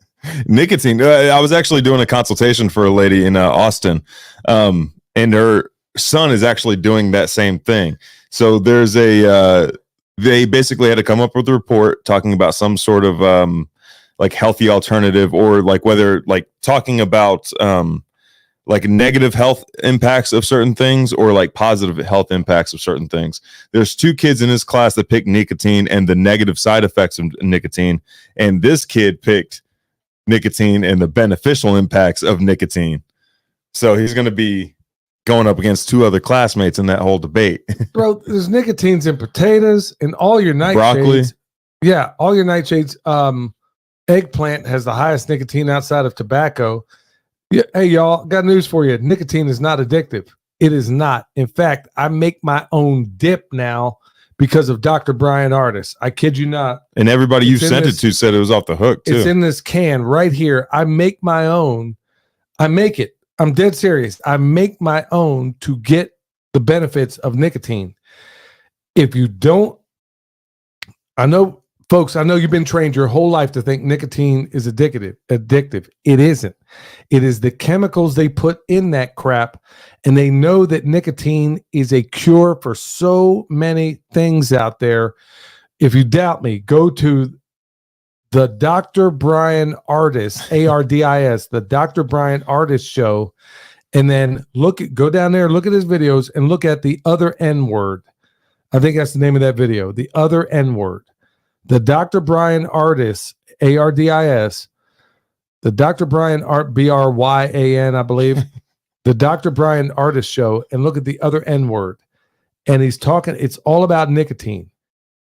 Nicotine. I was actually doing a consultation for a lady in Austin, and her son is actually doing that same thing. So there's they basically had to come up with a report talking about some sort of like healthy alternative, or like whether like talking about like negative health impacts of certain things or like positive health impacts of certain things. There's 2 kids in his class that picked nicotine and the negative side effects of nicotine. And this kid picked nicotine and the beneficial impacts of nicotine. So he's going to be going up against 2 other classmates in that whole debate. Bro, there's nicotines in potatoes and all your nightshades. Broccoli. Yeah, all your nightshades. Eggplant has the highest nicotine outside of tobacco. Yeah, hey, y'all, got news for you. Nicotine is not addictive. It is not. In fact, I make my own dip now because of Dr. Brian Artis. I kid you not. And everybody you It's in sent this- it to said it was off the hook too. It's in this can right here. I make my own. I make it. I'm dead serious. I make my own to get the benefits of nicotine. If you don't, I know, folks, I know you've been trained your whole life to think nicotine is addictive. It isn't. It is the chemicals they put in that crap, and they know that nicotine is a cure for so many things out there. If you doubt me, go to the Dr. Brian Artis, ARDIS, the Dr. Brian Artis show, and then go down there, look at his videos, and look at the other N word. I think that's the name of that video, the other N word. The Dr. Brian Artis, ARDIS, the Dr. Brian Art, BRYAN, I believe, the Dr. Brian Artis show, and look at the other N word. And he's talking, it's all about nicotine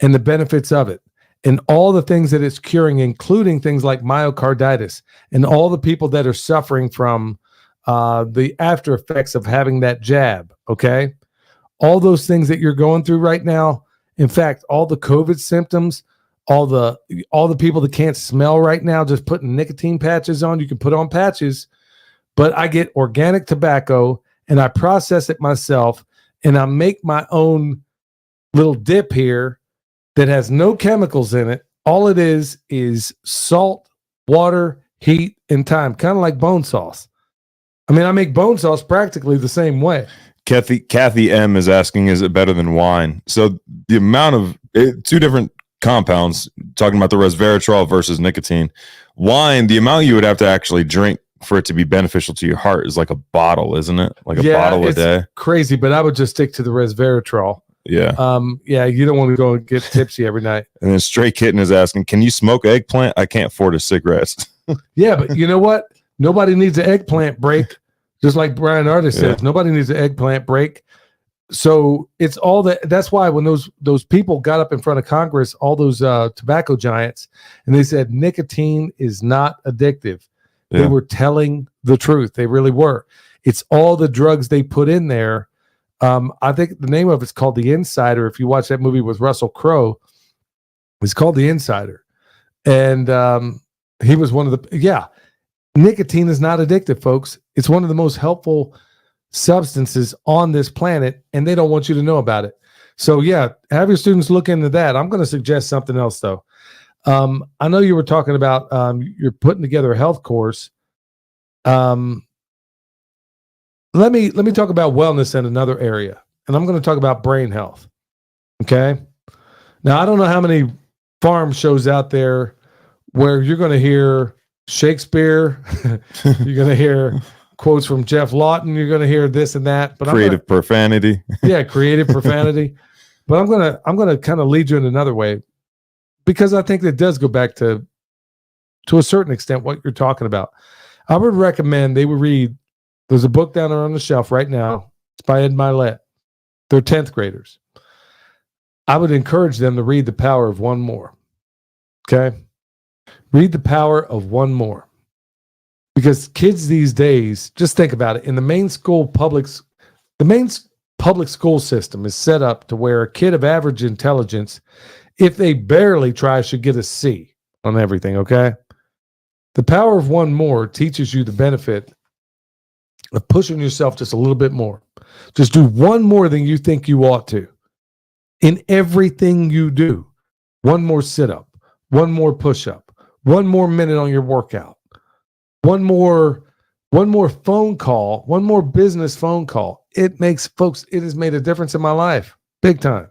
and the benefits of it, and all the things that it's curing, including things like myocarditis, and all the people that are suffering from the after effects of having that jab. Okay. All those things that you're going through right now. In fact, all the COVID symptoms, all the people that can't smell right now, just putting nicotine patches on. You can put on patches, but I get organic tobacco and I process it myself, and I make my own little dip here that has no chemicals in it. All it is salt, water, heat, and time, kind of like bone sauce. I mean, I make bone sauce practically the same way. Kathy M is asking, is it better than wine? So the amount of two different compounds, talking about the resveratrol versus nicotine. Wine, the amount you would have to actually drink for it to be beneficial to your heart is like a bottle, isn't it? Like a bottle a day. Crazy, but I would just stick to the resveratrol. Yeah. Yeah, you don't want to go and get tipsy every night. And then Stray Kitten is asking, can you smoke eggplant? I can't afford a cigarette. Yeah, but you know what? Nobody needs an eggplant break. Just like Brian Artis says, nobody needs an eggplant break. So it's all that. That's why when those people got up in front of Congress, all those tobacco giants, and they said nicotine is not addictive. They were telling the truth. They really were. It's all the drugs they put in there. I think the name of it's called The Insider. If you watch that movie with Russell Crowe, it's called The Insider. And he was one of the, nicotine is not addictive, folks. It's one of the most helpful substances on this planet, and they don't want you to know about it. So have your students look into that. I'm going to suggest something else though. I know you were talking about you're putting together a health course. Let me talk about wellness in another area, and I'm going to talk about brain health. Okay. Now, I don't know how many farm shows out there where you're going to hear Shakespeare, you're going to hear quotes from Jeff Lawton, you're going to hear this and that, but creative profanity. Creative profanity. But I'm going to kind of lead you in another way, because I think that does go back to a certain extent what you're talking about. I would recommend they would read. There's a book down there on the shelf right now. It's by Ed Milet. They're 10th graders. I would encourage them to read The Power of One More. Okay? Read The Power of One More. Because kids these days, just think about it. In the main public school system is set up to where a kid of average intelligence, if they barely try, should get a C on everything, okay? The Power of One More teaches you the benefit of pushing yourself just a little bit more. Just do one more than you think you ought to. In everything you do, one more sit-up, one more push-up, one more minute on your workout, one more phone call, one more business phone call. It has made a difference in my life, big time.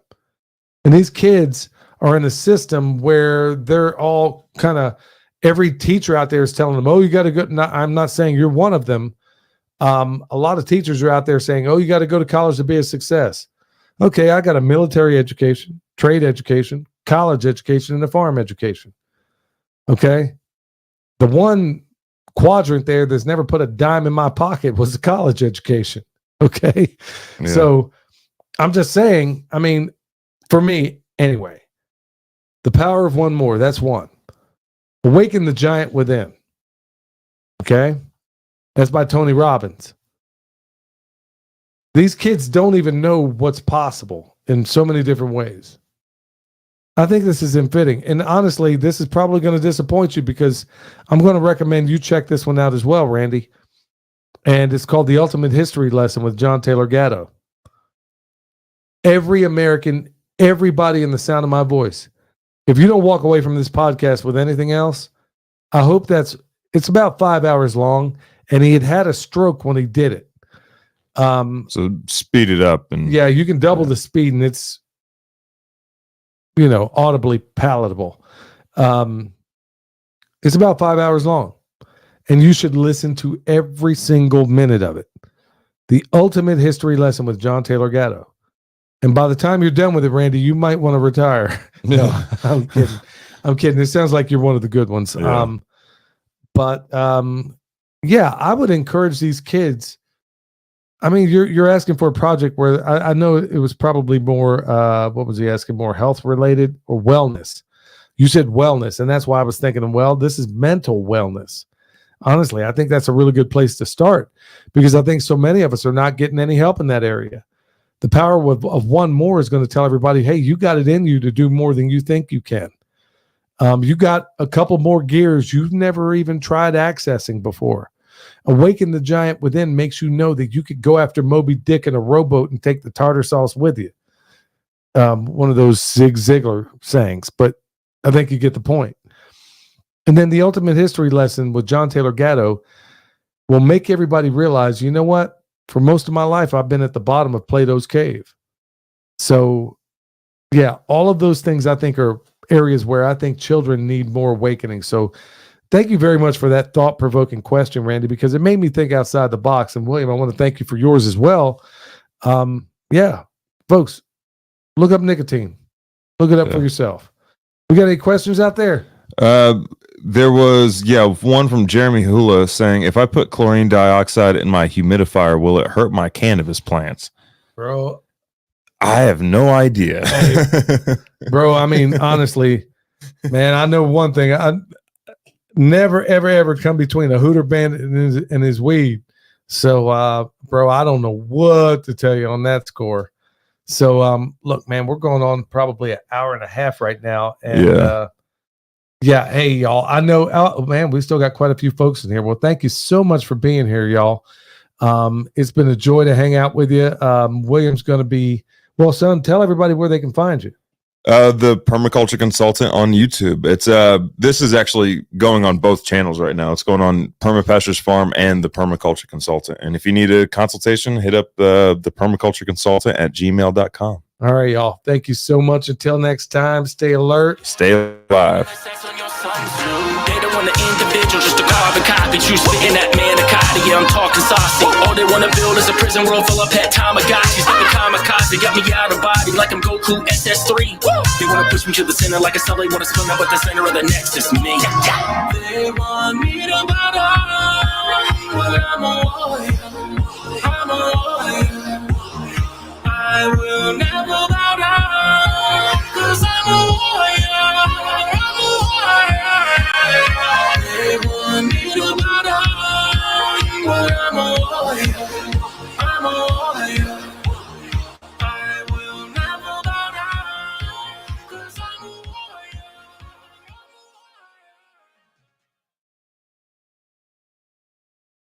And these kids are in a system where they're all kind of, every teacher out there is telling them, oh, you got to go. I'm not saying you're one of them. A lot of teachers are out there saying, oh, you got to go to college to be a success. Okay, I got a military education, trade education, college education, and a farm education. Okay. The one quadrant there that's never put a dime in my pocket was the college education. Okay. Yeah. So I'm just saying, I mean, for me anyway, The Power of One More, that's one. Awaken the Giant Within. Okay. That's by Tony Robbins. These kids don't even know what's possible in so many different ways. I think this is fitting. And honestly, this is probably going to disappoint you because I'm going to recommend you check this one out as well, Randy. And it's called The Ultimate History Lesson with John Taylor Gatto. Every American, everybody in the sound of my voice, if you don't walk away from this podcast with anything else, I hope it's about 5 hours long, and he had a stroke when he did it. So speed it up. And yeah, you can double the speed, and it's, audibly palatable. It's about 5 hours long, and you should listen to every single minute of it. The Ultimate History Lesson with John Taylor Gatto. And by the time you're done with it, Randy, you might want to retire. No, I'm kidding. I'm kidding. It sounds like you're one of the good ones. Yeah. Yeah, I would encourage these kids. I mean, you're asking for a project where I know it was probably more, what was he asking, more health related or wellness? You said wellness, and that's why I was thinking, well, this is mental wellness. Honestly, I think that's a really good place to start because I think so many of us are not getting any help in that area. The power of one more is going to tell everybody, hey, you got it in you to do more than you think you can. You got a couple more gears you've never even tried accessing before. Awaken the giant within makes you know that you could go after Moby Dick in a rowboat and take the tartar sauce with you. One of those Zig Ziglar sayings, but I think you get the point. And then the Ultimate History Lesson with John Taylor Gatto will make everybody realize, you know what? For most of my life, I've been at the bottom of Plato's cave. So, yeah, all of those things I think are areas where I think children need more awakening. So thank you very much for that thought-provoking question, Randy, because it made me think outside the box. And William, I want to thank you for yours as well. Yeah, folks, look up nicotine. Look it up for yourself. We got any questions out there? There was, one from Jeremy Hula saying, if I put chlorine dioxide in my humidifier, will it hurt my cannabis plants? Bro, I have no idea. Bro, I mean, honestly, man, I know one thing. I never, ever, ever come between a Hooter Bandit and his weed. So, bro, I don't know what to tell you on that score. So, look, man, we're going on probably an hour and a half right now. And, hey, y'all, I know, man, we still got quite a few folks in here. Well, thank you so much for being here, y'all. It's been a joy to hang out with you. William's going to be, well, son, tell everybody where they can find you. The Permaculture Consultant on YouTube. It's this is actually going on both channels right now. It's going on Permapastures Farm and the Permaculture Consultant. And if you need a consultation, hit up the Permaculture Consultant at gmail.com. All right, y'all. Thank you so much. Until next time, stay alert. Stay alive. They don't want an individual, just a carbon copy. You spitting that manicotti, yeah, I'm talking saucy. All they want to build is a prison world full of pet Tamagotchis. Like a kamikaze, got me out of body like I'm Goku SS3. They want to push me to the center like a subway, want to spin up at the center of the nexus, me. They want me to bow down, but I'm a warrior. I'm a warrior. I will never